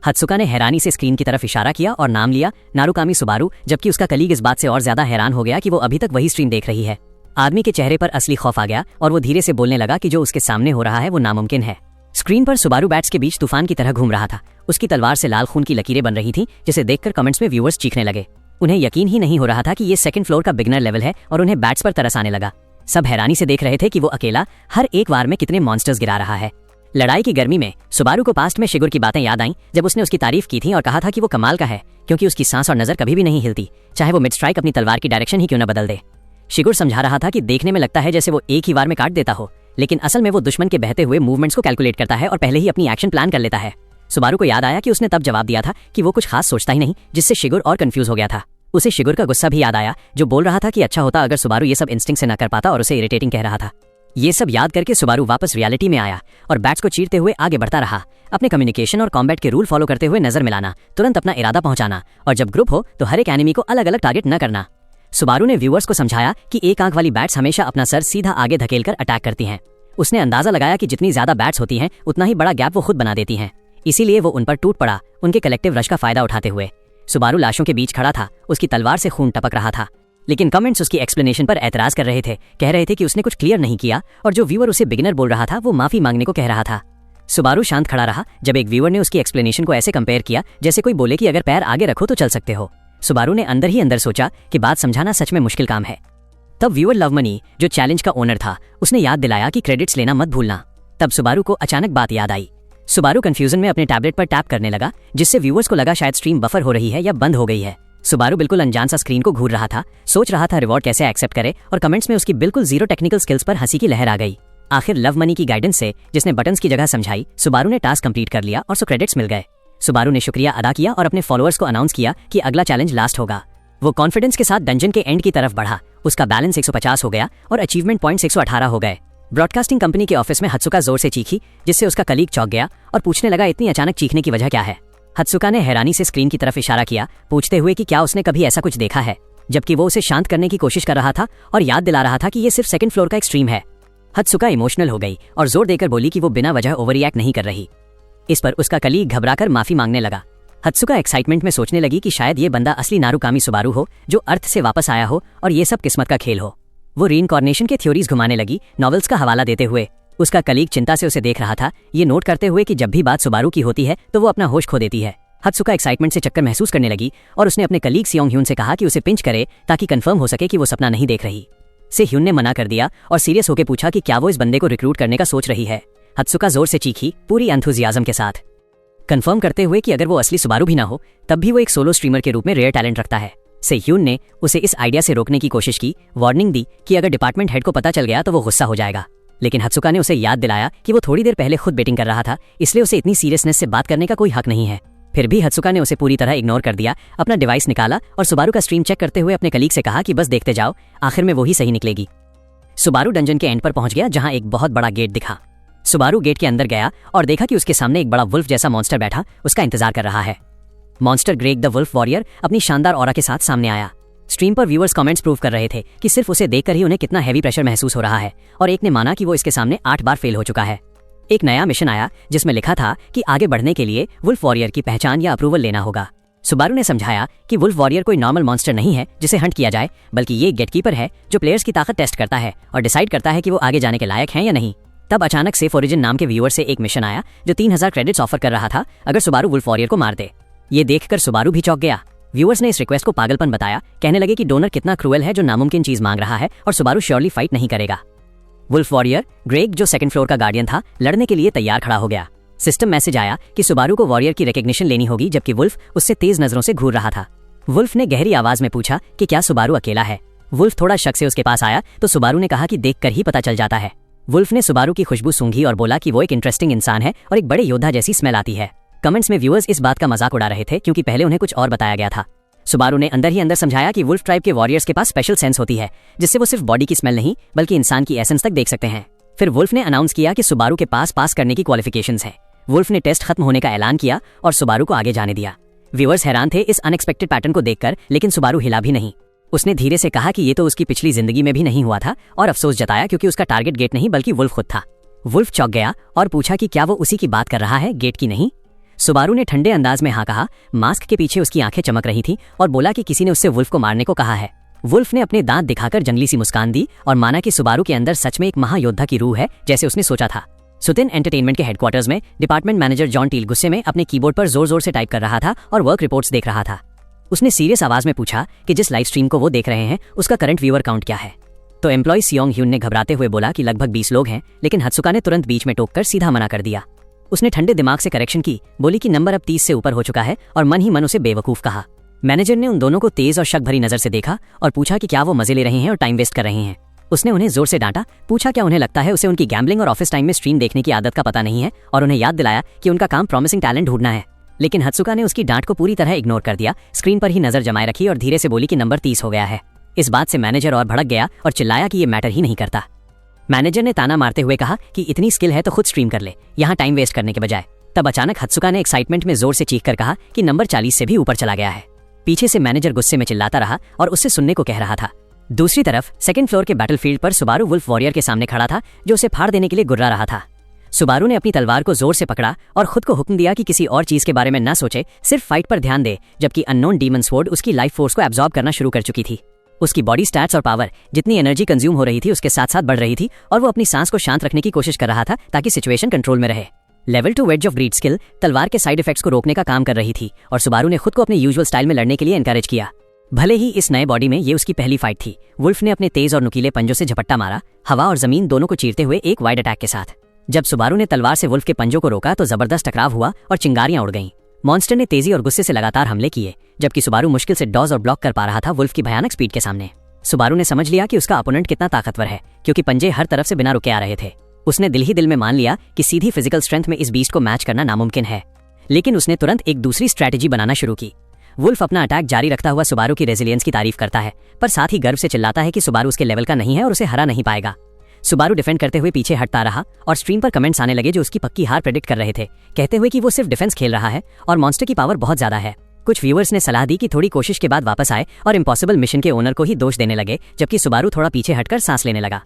हत्सुका ने हैरानी से स्क्रीन की तरफ इशारा किया और नाम लिया नारुकामी सुबारू, जबकि उसका कलीग इस बात से और ज्यादा हैरान हो गया कि वो अभी तक वही स्ट्रीम देख रही है। आदमी के चेहरे पर असली खौफ आ गया और वो धीरे से बोलने लगा कि जो उसके सामने हो रहा है वो नामुमकिन है। स्क्रीन पर सुबारू बैट्स के बीच तूफान की तरह घूम रहा था। उसकी तलवार से लाल खून की लकीरें बन रही थीं, जिसे देखकर कमेंट्स में व्यूअर्स चीखने लगे। उन्हें यकीन ही नहीं हो रहा था कि ये 2nd फ्लोर का बिगनर लेवल है और उन्हें बैट्स पर तरस आने लगा। सब हैरानी से देख रहे थे कि वो अकेला हर एक वार में कितने मॉन्स्टर्स गिरा रहा है। लड़ाई की गर्मी में सुबारू को पास्ट में शिगुर की बातें याद आईं, जब उसने उसकी तारीफ की थी और कहा था कि वो कमाल का है क्योंकि उसकी सांस और नजर कभी भी नहीं हिलती, चाहे वो मिड स्ट्राइक अपनी तलवार की डायरेक्शन ही क्यों न बदल दे। शिगुर समझा रहा था कि देखने में लगता है जैसे वो एक ही वार में काट देता हो, लेकिन असल में वो दुश्मन के बहते हुए मूवमेंट्स को कैलकुलेट करता है और पहले ही अपनी एक्शन प्लान कर लेता है। सुबारू को याद आया कि उसने तब जवाब दिया था कि वो कुछ खास सोचता ही नहीं, जिससे शिगुर और कंफ्यूज हो गया था। उसे शिगुर का गुस्सा भी याद आया, जो बोल रहा था कि अच्छा होता अगर सुबारू ये सब इंस्टिंक्ट से न कर पाता और उसे इरिटेटिंग कह रहा था। ये सब याद करके सुबारू वापस रियलिटी में आया और बैट्स को चीरते हुए आगे बढ़ता रहा। अपने कम्युनिकेशन और कॉम्बैट के रूल फॉलो करते हुए नजर मिलाना, तुरंत अपना इरादा पहुंचाना और जब ग्रुप हो तो हर एक एनिमी को अलग अलग टारगेट न करना। सुबारू ने व्यूअर्स को समझाया कि एक आंख वाली बैट्स हमेशा अपना सर सीधा आगे धकेलकर अटैक करती हैं। उसने अंदाजा लगाया कि जितनी ज्यादा बैट्स होती हैं उतना ही बड़ा गैप वो खुद बना देती हैं, इसीलिए वो उन पर टूट पड़ा, उनके कलेक्टिव रश का फायदा उठाते हुए। सुबारू लाशों के बीच खड़ा था, उसकी तलवार से खून टपक रहा था, लेकिन कमेंट्स उसकी एक्सप्लेनेशन पर एतराज कर रहे थे, कह रहे थे कि उसने कुछ क्लियर नहीं किया और जो व्यूअर उसे बिगिनर बोल रहा था वो माफी मांगने को कह रहा था। सुबारू शांत खड़ा रहा जब एक व्यूअर ने उसकी एक्सप्लेनेशन को ऐसे कंपेयर किया जैसे कोई बोले कि अगर पैर आगे रखो तो चल सकते हो। सुबारू ने अंदर ही अंदर सोचा कि बात समझाना सच में मुश्किल काम है। तब व्यूअर लव मनी, जो चैलेंज का ओनर था, उसने याद दिलाया कि क्रेडिट्स लेना मत भूलना। तब सुबारू को अचानक बात याद आई। सुबारू कंफ्यूजन में अपने टैबलेट पर टैप करने लगा, जिससे व्यूअर्स को लगा शायद स्ट्रीम बफर हो रही है या बंद हो गई है। सुबारू बिल्कुल अनजान सा स्क्रीन को घूर रहा था, सोच रहा था रिवॉर्ड कैसे एक्सेप्ट करे, और कमेंट्स में उसकी बिल्कुल जीरो टेक्निकल स्किल्स पर हंसी की लहर आ गई। आखिर लव मनी की गाइडेंस से, जिसने बटन्स की जगह समझाई, सुबारू ने टास्क कंप्लीट कर लिया और 100 क्रेडिट्स मिल गए। सुबारू ने शुक्रिया अदा किया और अपने फॉलोअर्स को अनाउंस किया कि अगला चैलेंज लास्ट होगा। वो कॉन्फिडेंस के साथ डंजन के एंड की तरफ बढ़ा उसका बैलेंस 150 हो गया और अचीवमेंट पॉइंट्स 118 हो गए। ब्रॉडकास्टिंग कंपनी के ऑफिस में हत्सुका जोर से चीखी, जिससे उसका कलीग चौंक गया और पूछने लगा इतनी अचानक चीखने की वजह क्या है। हत्सुका ने हैरानी से स्क्रीन की तरफ इशारा किया, पूछते हुए कि क्या उसने कभी ऐसा कुछ देखा है, जबकि वो उसे शांत करने की कोशिश कर रहा था और याद दिला रहा था कि ये सिर्फ सेकंड फ्लोर का एक स्ट्रीम है। हत्सुका इमोशनल हो गई और जोर देकर बोली कि वो बिना वजह ओवररिएक्ट नहीं कर रही। इस पर उसका कलीग घबराकर माफी मांगने लगा। हत्सुका एक्साइटमेंट में सोचने लगी कि शायद ये बंदा असली नारुकामी सुबारू हो जो अर्थ से वापस आया हो और ये सब किस्मत का खेल हो। वो रीइंकॉर्नेशन के थ्योरीज घुमाने लगी, नॉवेल्स का हवाला देते हुए। उसका कलीग चिंता से उसे देख रहा था, ये नोट करते हुए कि जब भी बात सुबारू की होती है तो वो अपना होश खो देती है। हत्सुका एक्साइटमेंट से चक्कर महसूस करने लगी और उसने अपने कलीग सियोंग ह्यून से कहा कि उसे पिंच करे ताकि कंफर्म हो सके कि वो सपना नहीं देख रही। से ह्यून ने मना कर दिया और सीरियस होकर पूछा कि क्या वो इस बंदे को रिक्रूट करने का सोच रही है। हत्सुका जोर से चीखी, पूरी एंथुजियाज्म के साथ, कंफर्म करते हुए कि अगर वो असली सुबारू भी ना हो तब भी वो एक सोलो स्ट्रीमर के रूप में रेयर टैलेंट रखता है। से ह्यून ने उसे इस आइडिया से रोकने की कोशिश की, वार्निंग दी कि अगर डिपार्टमेंट हेड को पता चल गया तो वो गुस्सा हो जाएगा। लेकिन हत्सुका ने उसे याद दिलाया कि वो थोड़ी देर पहले खुद बेटिंग कर रहा था, इसलिए उसे इतनी सीरियसनेस से बात करने का कोई हक नहीं है। फिर भी हत्सुका ने उसे पूरी तरह इग्नोर कर दिया, अपना डिवाइस निकाला और सुबारू का स्ट्रीम चेक करते हुए अपने कलीग से कहा कि बस देखते जाओ, आखिर में वो ही सही निकलेगी। सुबारू डंजन के एंड पर पहुंच गया जहां एक बहुत बड़ा गेट दिखा। सुबारू गेट के अंदर गया और देखा कि उसके सामने एक बड़ा वुल्फ जैसा मॉन्स्टर बैठा उसका इंतजार कर रहा है। Monster Greg the wolf warrior अपनी शानदार ऑरा के साथ सामने आया। स्ट्रीम पर व्यूअर्स कमेंट्स प्रूव कर रहे थे कि सिर्फ उसे देखकर ही उन्हें कितना हैवी प्रेशर महसूस हो रहा है और एक ने माना कि वो इसके सामने 8 बार फेल हो चुका है। एक नया मिशन आया जिसमें लिखा था कि आगे बढ़ने के लिए वुल्फ वॉरियर की पहचान या अप्रूवल लेना होगा। सुबारू ने समझाया कि वुल्फ वॉरियर कोई नॉर्मल मॉन्स्टर नहीं है जिसे हंट किया जाए, बल्कि ये गेटकीपर है जो प्लेयर्स की ताकत टेस्ट करता है और डिसाइड करता है कि वो आगे जाने के लायक हैं या नहीं। तब अचानक सेफ ओरिजिन नाम के व्यूअर से एक मिशन आया जो 3000 क्रेडिट्स ऑफर कर रहा था अगर सुबारू वुल्फ वॉरियर को मार दे। ये देखकर सुबारू भी चौंक गया। व्यूअर्स ने इस रिक्वेस्ट को पागलपन बताया, कहने लगे कि डोनर कितना क्रूएल है जो नामुमकिन चीज मांग रहा है और सुबारू श्योरली फाइट नहीं करेगा। वुल्फ वॉरियर ग्रेग जो सेकंड फ्लोर का गार्डियन था लड़ने के लिए तैयार खड़ा हो गया। सिस्टम मैसेज आया कि सुबारू को वॉरियर की रिकग्निशन लेनी होगी, जबकि वुल्फ उससे तेज नजरों से घूर रहा था। वुल्फ ने गहरी आवाज में पूछा कि क्या सुबारू अकेला है। वुल्फ थोड़ा शक से उसके पास आया तो सुबारू ने कहा कि देखकर ही पता चल जाता है। वुल्फ ने सुबारू की खुशबू सूंघी और बोला कि वो एक इंटरेस्टिंग इंसान है और एक बड़े योद्धा जैसी स्मेल आती है। कमेंट्स में व्यूअर्स इस बात का मजाक उड़ा रहे थे क्योंकि पहले उन्हें कुछ और बताया गया था। सुबारू ने अंदर ही अंदर समझाया कि वुल्फ ट्राइब के वॉरियर्स के पास स्पेशल सेंस होती है जिससे वो सिर्फ बॉडी की स्मेल नहीं बल्कि इंसान की एसेंस तक देख सकते हैं। फिर वुल्फ ने अनाउंस किया कि सुबारू के पास करने की क्वालिफिकेशंस है। वुल्फ ने टेस्ट खत्म होने का ऐलान किया और सुबारू को आगे जाने दिया। व्यूअर्स हैरान थे इस अनएक्सपेक्टेड पैटर्न को देखकर, लेकिन सुबारू हिला भी नहीं। उसने धीरे से कहा कि ये तो उसकी पिछली जिंदगी में भी नहीं हुआ था और अफसोस जताया क्योंकि उसका टारगेट गेट नहीं बल्कि वुल्फ खुद था। वुल्फ चौंक गया और पूछा कि क्या वो उसी की बात कर रहा है, गेट की नहीं। सुबारू ने ठंडे अंदाज में हाँ कहा। मास्क के पीछे उसकी आंखें चमक रही थी और बोला कि किसी ने उससे वुल्फ को मारने को कहा है। वुल्फ ने अपने दांत दिखाकर जंगली सी मुस्कान दी और माना कि सुबारू के अंदर सच में एक महायोद्धा की रूह है जैसे उसने सोचा था। सुतिन एंटरटेनमेंट के हेडक्वार्टर्स में डिपार्टमेंट मैनेजर जॉन टील गुस्से में अपने कीबोर्ड पर जोर जोर से टाइप कर रहा था और वर्क रिपोर्ट्स देख रहा था। उसने सीरियस आवाज में पूछा कि जिस लाइव स्ट्रीम को वो देख रहे हैं उसका करंट व्यूअर काउंट क्या है। तो एम्प्लॉय सियोंग ह्यून ने घबराते हुए बोला कि लगभग 20 लोग हैं, लेकिन हत्सुका ने तुरंत बीच में टोककर सीधा मना कर दिया। उसने ठंडे दिमाग से करेक्शन की, बोली कि नंबर अब 30 से ऊपर हो चुका है और मन ही मन उसे बेवकूफ कहा। मैनेजर ने उन दोनों को तेज और शक भरी नजर से देखा और पूछा कि क्या वो मजे ले रहे हैं और टाइम वेस्ट कर रहे हैं। उसने उन्हें जोर से डांटा, पूछा क्या उन्हें लगता है उसे उनकी गैम्बलिंग और ऑफिस टाइम में स्ट्रीम देखने की आदत का पता नहीं है, और उन्हें याद दिलाया कि उनका काम प्रॉमिसिंग टैलेंट ढूंढना है। लेकिन हत्सुका ने उसकी डांट को पूरी तरह इग्नोर कर दिया, स्क्रीन पर ही नजर जमाए रखी और धीरे से बोली कि नंबर 30 हो गया है। इस बात से मैनेजर और भड़क गया और चिल्लाया कि ये मैटर ही नहीं करता। मैनेजर ने ताना मारते हुए कहा कि इतनी स्किल है तो खुद स्ट्रीम कर ले, यहाँ टाइम वेस्ट करने के बजाय। तब अचानक हत्सुका ने एक्साइटमेंट में जोर से चीख कर कहा कि नंबर 40 से भी ऊपर चला गया है। पीछे से मैनेजर गुस्से में चिल्लाता रहा और उससे सुनने को कह रहा था। दूसरी तरफ सेकंड फ्लोर के बैटलफील्ड पर सुबारू वुल्फ वॉरियर के सामने खड़ा था जो उसे फाड़ देने के लिए गुर्रा रहा था। सुबारू ने अपनी तलवार को जोर से पकड़ा और खुद को हुक्म दिया कि किसी और चीज के बारे में ना सोचे, सिर्फ फाइट पर ध्यान दे, जबकि अननोन डीमन स्वॉर्ड उसकी लाइफ फोर्स को एब्जॉर्ब करना शुरू कर चुकी थी। उसकी बॉडी स्टैट्स और पावर, जितनी एनर्जी कंज्यूम हो रही थी उसके साथ साथ बढ़ रही थी और वो अपनी सांस को शांत रखने की कोशिश कर रहा था ताकि सिचुएशन कंट्रोल में रहे। Level 2 wedge of greed skill तलवार के साइड इफेक्ट्स को रोकने का काम कर रही थी और सुबारू ने खुद को अपने यूजुअल स्टाइल में लड़ने के लिए एनकरेज किया। भले ही इस नए बॉडी में ये उसकी पहली फाइट थी। वुल्फ ने अपने तेज और नुकीले पंजों से झपट्टा मारा, हवा और जमीन दोनों को चीरते हुए एक वाइड अटैक के साथ। जब सुबारू ने तलवार से वुल्फ के पंजों को रोका तो जबरदस्त टकराव हुआ और चिंगारियां उड़ गईं। मॉन्स्टर ने तेजी और गुस्से से लगातार हमले किए, जबकि सुबारू मुश्किल से डॉज और ब्लॉक कर पा रहा था वुल्फ की भयानक स्पीड के सामने। सुबारू ने समझ लिया कि उसका अपोनेंट कितना ताकतवर है, क्योंकि पंजे हर तरफ से बिना रुके आ रहे थे। उसने दिल ही दिल में मान लिया कि सीधी फिजिकल स्ट्रेंथ में इस बीस्ट को मैच करना नामुमकिन है। लेकिन उसने तुरंत एक दूसरी स्ट्रैटेजी बनाना शुरू की। वुल्फ अपना अटैक जारी रखता हुआ सुबारू की रेजिलियंस की तारीफ करता है, पर साथ ही गर्व से चिल्लाता है कि सुबारू उसके लेवल का नहीं है और उसे हरा नहीं पाएगा। सुबारू डिफेंड करते हुए पीछे हटता रहा और स्ट्रीम पर कमेंट्स आने लगे जो उसकी पक्की हार प्रेडिक्ट कर रहे थे, कहते हुए कि वो सिर्फ डिफेंस खेल रहा है और मॉन्स्टर की पावर बहुत ज्यादा है। कुछ व्यूअर्स ने सलाह दी कि थोड़ी कोशिश के बाद वापस आए और इम्पॉसिबल मिशन के ओनर को ही दोष देने लगे, जबकि सुबारू थोड़ा पीछे हटकर सांस लेने लगा।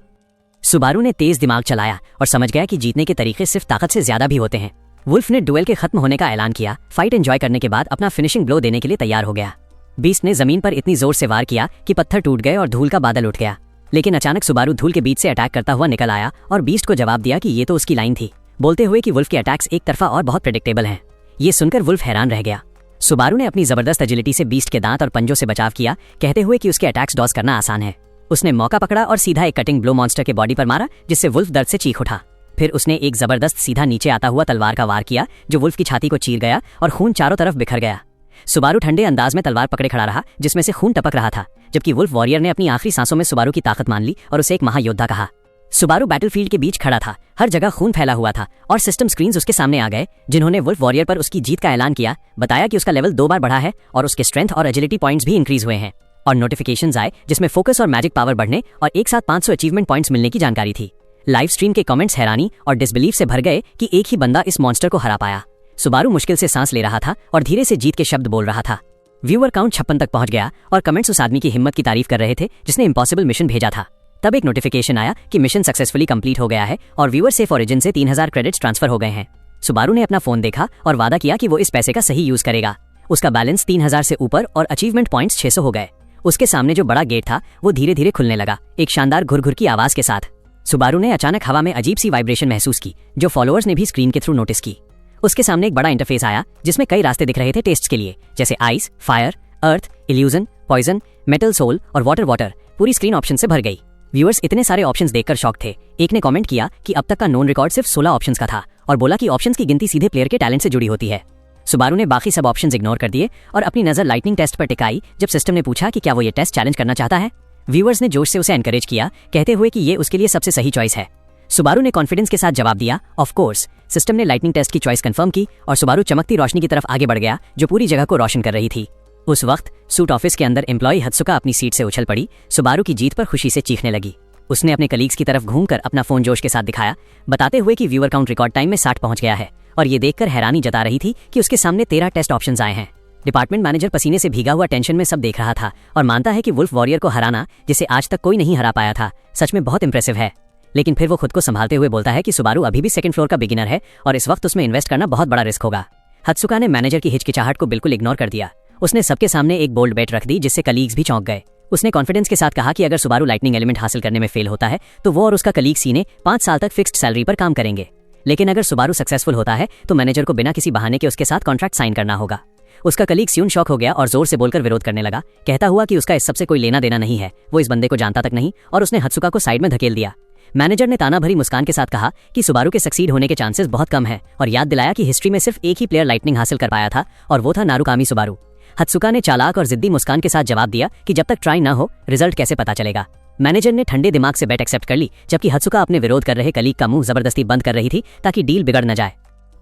सुबारू ने तेज दिमाग चलाया और समझ गया कि जीतने के तरीके सिर्फ ताकत से ज्यादा भी होते हैं। वुल्फ ने डुएल के खत्म होने का ऐलान किया, फाइट एंजॉय करने के बाद अपना फिनिशिंग ब्लो देने के लिए तैयार हो गया। बीस्ट ने जमीन पर इतनी जोर से वार किया कि पत्थर टूट गए और धूल का बादल उठ गया, लेकिन अचानक सुबारू धूल के बीच से अटैक करता हुआ निकल आया और बीस्ट को जवाब दिया कि ये तो उसकी लाइन थी, बोलते हुए कि वुल्फ के अटैक्स एक तरफा और बहुत प्रेडिक्टेबल हैं। ये सुनकर वुल्फ हैरान रह गया। सुबारू ने अपनी जबरदस्त एजिलिटी से बीस्ट के दांत और पंजों से बचाव किया, कहते हुए कि उसके अटैक्स डॉज करना आसान है। उसने मौका पकड़ा और सीधा एक कटिंग ब्लो मॉन्स्टर के बॉडी पर मारा, जिससे वुल्फ दर्द से चीख उठा। फिर उसने एक जबरदस्त सीधा नीचे आता हुआ तलवार का वार किया जो वुल्फ की छाती को चीर गया और खून चारों तरफ बिखर गया। सुबारू ठंडे अंदाज में तलवार पकड़े खड़ा रहा, जिसमें से खून टपक रहा था, जबकि वुल्फ वॉरियर ने अपनी आखिरी सांसों में सुबारू की ताकत मान ली और उसे एक महायोद्धा कहा। सुबारू बैटलफील्ड के बीच खड़ा था, हर जगह खून फैला हुआ था और सिस्टम स्क्रीन्स उसके सामने आ गए जिन्होंने वुल्फ वॉरियर पर उसकी जीत का ऐलान किया, बताया कि उसका लेवल 2 बार बढ़ा है और उसके स्ट्रेंथ और एजिलिटी पॉइंट्स भी इंक्रीज हुए हैं। और नोटिफिकेशंस आए जिसमें फोकस और मैजिक पावर बढ़ने और एक साथ 500 अचीवमेंट पॉइंट्स मिलने की जानकारी थी। लाइव स्ट्रीम के कमेंट्स हैरानी और डिसबिलीफ से भर गए कि एक ही बंदा इस मॉन्स्टर को हरा पाया। सुबारू मुश्किल से सांस ले रहा था और धीरे से जीत के शब्द बोल रहा था। व्यूअर काउंट 56 तक पहुंच गया और कमेंट्स उस आदमी की हिम्मत की तारीफ कर रहे थे जिसने इम्पॉसिबल मिशन भेजा था। तब एक नोटिफिकेशन आया कि मिशन सक्सेसफुली कंप्लीट हो गया है और व्यूअर सेफ ओरिजिन से 3000 क्रेडिट्स ट्रांसफर हो गए हैं। सुबारू ने अपना फोन देखा और वादा किया कि वो इस पैसे का सही यूज करेगा। उसका बैलेंस 3000 से ऊपर और अचीवमेंट पॉइंट्स 600 हो गए। उसके सामने जो बड़ा गेट था वो धीरे धीरे खुलने लगा, एक शानदार घुरघुर की आवाज के साथ। सुबारू ने अचानक हवा में अजीब सी वाइब्रेशन महसूस की जो फॉलोअर्स ने भी स्क्रीन के थ्रू नोटिस की। उसके सामने एक बड़ा इंटरफेस आया जिसमें कई रास्ते दिख रहे थे टेस्ट्स के लिए, जैसे आइस, फायर, अर्थ, इल्यूजन, पॉइजन, मेटल सोल और वाटर। पूरी स्क्रीन ऑप्शन से भर गई। व्यूअर्स इतने सारे ऑप्शंस देखकर शॉक थे। एक ने कमेंट किया कि अब तक का नोन रिकॉर्ड सिर्फ 16 ऑप्शंस का था और बोला कि ऑप्शंस की गिनती सीधे प्लेयर के टैलेंट से जुड़ी होती है। सुबारू ने बाकी सब ऑप्शंस इग्नोर कर दिए और अपनी नजर लाइटनिंग टेस्ट पर टिकाई जब सिस्टम ने पूछा कि क्या वो ये टेस्ट चैलेंज करना चाहता है। व्यूअर्स ने जोश से उसे एनकरेज किया, कहते हुए कि ये उसके लिए सबसे सही चॉइस है। सुबारू ने कॉन्फिडेंस के साथ जवाब दिया, ऑफ कोर्स। सिस्टम ने लाइटनिंग टेस्ट की चॉइस कंफर्म की और सुबारू चमकती रोशनी की तरफ आगे बढ़ गया जो पूरी जगह को रोशन कर रही थी। उस वक्त सूट ऑफिस के अंदर एम्प्लॉय हत्सुका अपनी सीट से उछल पड़ी, सुबारू की जीत पर खुशी से चीखने लगी। उसने अपने कलीग्स की तरफ घूमकर अपना फोन जोश के साथ दिखाया, बताते हुए कि व्यूअर काउंट रिकॉर्ड टाइम में 60 पहुंच गया है और ये देखकर हैरानी जता रही थी कि उसके सामने 13 टेस्ट ऑप्शंस आए हैं। डिपार्टमेंट मैनेजर पसीने से भीगा हुआ टेंशन में सब देख रहा था और मानता है कि वुल्फ वॉरियर को हराना, जिसे आज तक कोई नहीं हरा पाया था, सच में बहुत इंप्रेसिव है। लेकिन फिर वो खुद को संभालते हुए बोलता है कि सुबारू अभी भी सेकंड फ्लोर का बिगिनर है और इस वक्त उसमें इन्वेस्ट करना बहुत बड़ा रिस्क होगा। हत्सुका ने मैनेजर की हिचकिचाहट को बिल्कुल इग्नोर कर दिया। उसने सबके सामने एक बोल्ड बेट रख दी जिससे कलीग्स भी चौंक गए। उसने कॉन्फिडेंस के साथ कहा कि अगर सुबारू लाइटनिंग एलिमेंट हासिल करने में फेल होता है तो वो और उसका कलीग सीने 5 साल तक फिक्स्ड सैलरी पर काम करेंगे। लेकिन अगर सुबारू सक्सेसफुल होता है तो मैनेजर को बिना किसी बहाने के उसके साथ कॉन्ट्रैक्ट साइन करना होगा। उसका कलीग स्यून शॉक हो गया और जोर से बोलकर विरोध करने लगा, कहता हुआ कि उसका इस सबसे कोई लेना देना नहीं है, वो इस बंदे को जानता तक नहीं, और उसने हत्सुका को साइड में धकेल दिया। मैनेजर ने ताना भरी मुस्कान के साथ कहा कि सुबारू के सक्सीड होने के चांसेस बहुत कम है और याद दिलाया कि हिस्ट्री में सिर्फ एक ही प्लेयर लाइटनिंग हासिल कर पाया था और वो था नारुकामी सुबारू। हत्सुका ने चालाक और जिद्दी मुस्कान के साथ जवाब दिया कि जब तक ट्राई ना हो रिजल्ट कैसे पता चलेगा। मैनेजर ने ठंडे दिमाग से बेट एक्सेप्ट कर ली, जबकि हत्सुका अपने विरोध कर रहे कलीग का मुंह जबरदस्ती बंद कर रही थी ताकि डील बिगड़ न जाए।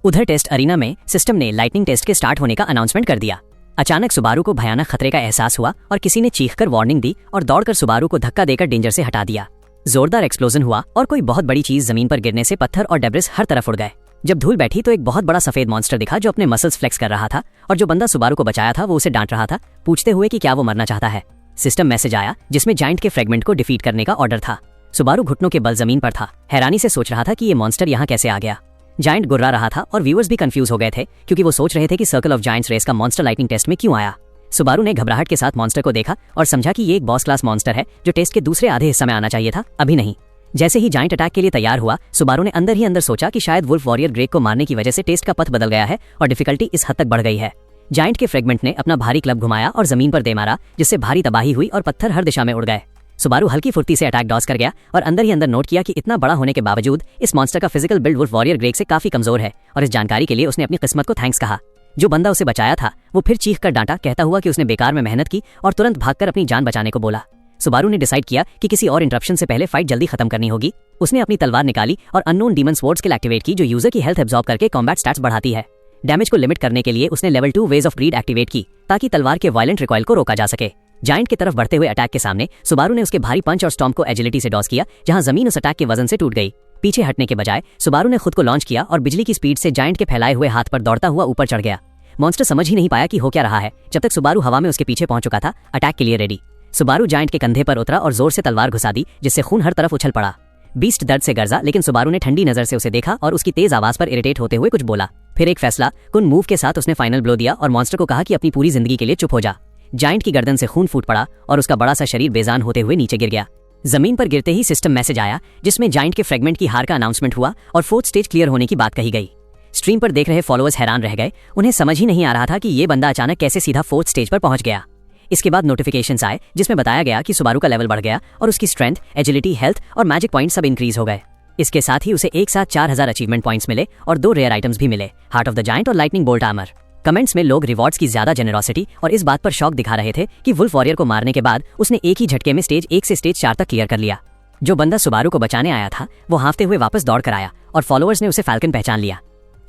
उधर टेस्ट अरीना में सिस्टम ने लाइटनिंग टेस्ट के स्टार्ट होने का अनाउंसमेंट कर दिया। अचानक सुबारू को भयानक खतरे का एहसास हुआ और किसी ने चीखकर वार्निंग दी और दौड़कर सुबारू को धक्का देकर डेंजर से हटा दिया। जोरदार एक्सप्लोजन हुआ और कोई बहुत बड़ी चीज जमीन पर गिरने से पत्थर और डेब्रिस हर तरफ उड़ गए। जब धूल बैठी तो एक बहुत बड़ा सफेद मॉन्स्टर दिखा जो अपने मसल्स फ्लेक्स कर रहा था और जो बंदा सुबारू को बचाया था वो उसे डांट रहा था, पूछते हुए कि क्या वो मरना चाहता है। सिस्टम मैसेज आया जिसमें जायंट के फ्रेगमेंट को डिफीट करने का ऑर्डर था। सुबारू घुटनों के बल जमीन पर था, हैरानी से सोच रहा था कि ये मॉन्स्टर यहाँ कैसे आ गया। जायंट गुर्रा रहा था और व्यूअर्स भी कंफ्यूज हो गए थे क्योंकि वो सोच रहे थे कि सर्कल ऑफ जायंट्स रेस का मॉन्स्टर लाइटनिंग टेस्ट में क्यों आया। सुबारू ने घबराहट के साथ मॉन्स्टर को देखा और समझा कि ये एक बॉस क्लास मॉन्स्टर है जो टेस्ट के दूसरे आधे हिस्से में आना चाहिए था, अभी नहीं। जैसे ही जायंट अटैक के लिए तैयार हुआ, सुबारू ने अंदर ही अंदर सोचा कि शायद वुल्फ वॉरियर ग्रेग को मारने की वजह से टेस्ट का पथ बदल गया है और डिफिकल्टी इस हद तक बढ़ गई है। जायंट के फ्रेगमेंट ने अपना भारी क्लब घुमाया और जमीन पर दे मारा, जिससे भारी तबाही हुई और पत्थर हर दिशा में उड़ गए। सुबारू हल्की फुर्ती से अटैक डॉज कर गया और अंदर ही अंदर नोट किया कि इतना बड़ा होने के बावजूद इस मॉन्स्टर का physical build wolf warrior Greg से काफी कमजोर है और इस जानकारी के लिए उसने अपनी किस्मत को थैंक्स कहा। जो बंदा उसे बचाया था वो फिर चीख कर डांटा, कहता हुआ कि उसने बेकार में मेहनत की और तुरंत भागकर अपनी जान बचाने को बोला। सुबारू ने डिसाइड किया कि किसी और इंटरप्शन से पहले फाइट जल्दी खत्म करनी होगी। उसने अपनी तलवार निकाली और unknown demon sword skill activate की जो यूजर की हेल्थ एब्जॉर्ब करके कॉम्बैट स्टैट्स बढ़ाती है। डैमेज को लिमिट करने के लिए उसने level 2 wedge of greed activate की ताकि तलवार के वायलेंट रिकॉइल को रोका जा सके। जायंट की तरफ बढ़ते हुए अटैक के सामने सुबारू ने उसके भारी पंच और स्टॉम्प को एजिलिटी से डॉस किया, जहां जमीन उस अटैक के वजन से टूट गई। पीछे हटने के बजाय सुबारू ने खुद को लॉन्च किया और बिजली की स्पीड से जायंट के फैलाए हुए हाथ पर दौड़ता हुआ ऊपर चढ़ गया। मॉन्स्टर समझ ही नहीं पाया कि हो क्या रहा है जब तक सुबारू हवा में उसके पीछे पहुंच चुका था, अटैक के लिए रेडी। सुबारू जायंट के कंधे पर उतरा और जोर से तलवार घुसा दी, जिससे खून हर तरफ उछल पड़ा। बीस्ट दर्द से गर्जा, लेकिन सुबारू ने ठंडी नजर से उसे देखा और उसकी तेज आवाज पर इरिटेट होते हुए कुछ बोला। फिर एक फैसला कुन मूव के साथ उसने फाइनल ब्लो दिया और मॉन्स्टर को कहा कि अपनी पूरी जिंदगी के लिए चुप हो जा। जायंट की गर्दन से खून फूट पड़ा और उसका बड़ा सा शरीर बेजान होते हुए नीचे गिर गया। जमीन पर गिरते ही सिस्टम मैसेज आया, जिसमें जायंट के फ्रेगमेंट की हार का अनाउंसमेंट हुआ और 4th स्टेज क्लियर होने की बात कही गई। स्ट्रीम पर देख रहे फॉलोअर्स हैरान रह गए। उन्हें समझ ही नहीं आ रहा था कि ये बंदा अचानक कैसे सीधा 4th स्टेज पर पहुंच गया। इसके बाद नोटिफिकेशंस आए, जिसमें बताया गया कि सुबारू का लेवल बढ़ गया और उसकी स्ट्रेंथ, एजिलिटी, हेल्थ और मैजिक पॉइंट सब इंक्रीज हो गए। इसके साथ ही उसे एक साथ 4000 अचीवमेंट पॉइंट्स मिले और 2 रेयर आइटम्स भी मिले, हार्ट ऑफ द जायंट और लाइटनिंग बोल्ट आर्मर। कमेंट्स में लोग रिवॉर्ड्स की ज्यादा जेनरोसिटी और इस बात पर शौक दिखा रहे थे कि वुल्फ वॉरियर को मारने के बाद उसने एक ही झटके में स्टेज 1 से स्टेज 4 तक क्लियर कर लिया। जो बंदा सुबारू को बचाने आया था वो हांफते हुए वापस दौड़ कर आया और फॉलोअर्स ने उसे फैल्कन पहचान लिया।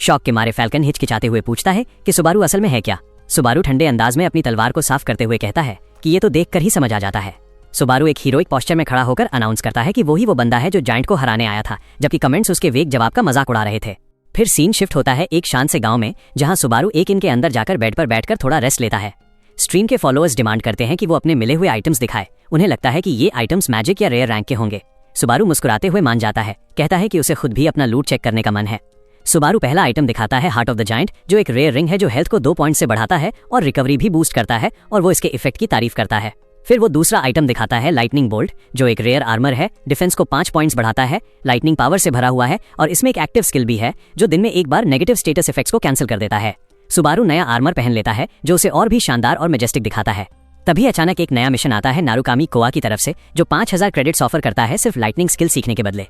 शौक के मारे फैल्कन हिचकिचाते हुए पूछता है कि सुबारू असल में है क्या। सुबारू ठंडे अंदाज में अपनी तलवार को साफ करते हुए कहता है कि ये तो देखकर ही समझ आ जाता है। सुबारू एक हीरोइक पोस्चर में खड़ा होकर अनाउंस करता है कि वो ही वो बंदा है जो जायंट को हराने आया था, जबकि कमेंट्स उसके वेग जवाब का मजाक उड़ा रहे थे। फिर सीन शिफ्ट होता है एक शांत से गांव में, जहां सुबारू एक इन के अंदर जाकर बेड पर बैठकर थोड़ा रेस्ट लेता है। स्ट्रीम के फॉलोअर्स डिमांड करते हैं कि वो अपने मिले हुए आइटम्स दिखाए। उन्हें लगता है कि ये आइटम्स मैजिक या रेयर रैंक के होंगे। सुबारू मुस्कुराते हुए मान जाता है, कहता है कि उसे खुद भी अपना लूट चेक करने का मन है। सुबारू पहला आइटम दिखाता है हार्ट ऑफ द जायंट, जो एक रेयर रिंग है जो हेल्थ को 2 पॉइंट से बढ़ाता है और रिकवरी भी बूस्ट करता है, और वो इसके इफेक्ट की तारीफ करता है। फिर वो दूसरा आइटम दिखाता है लाइटनिंग बोल्ट, जो एक रेयर आर्मर है, डिफेंस को 5 पॉइंट्स बढ़ाता है, लाइटनिंग पावर से भरा हुआ है और इसमें एक एक्टिव स्किल भी है जो दिन में एक बार नेगेटिव स्टेटस इफेक्ट्स को कैंसिल कर देता है। सुबारू नया आर्मर पहन लेता है जो उसे और भी शानदार और मैजेस्टिक दिखाता है। तभी अचानक एक नया मिशन आता है नारुकामी कोआ की तरफ से, जो 5000 क्रेडिट्स ऑफर करता है सिर्फ लाइटनिंग स्किल सीखने के बदले।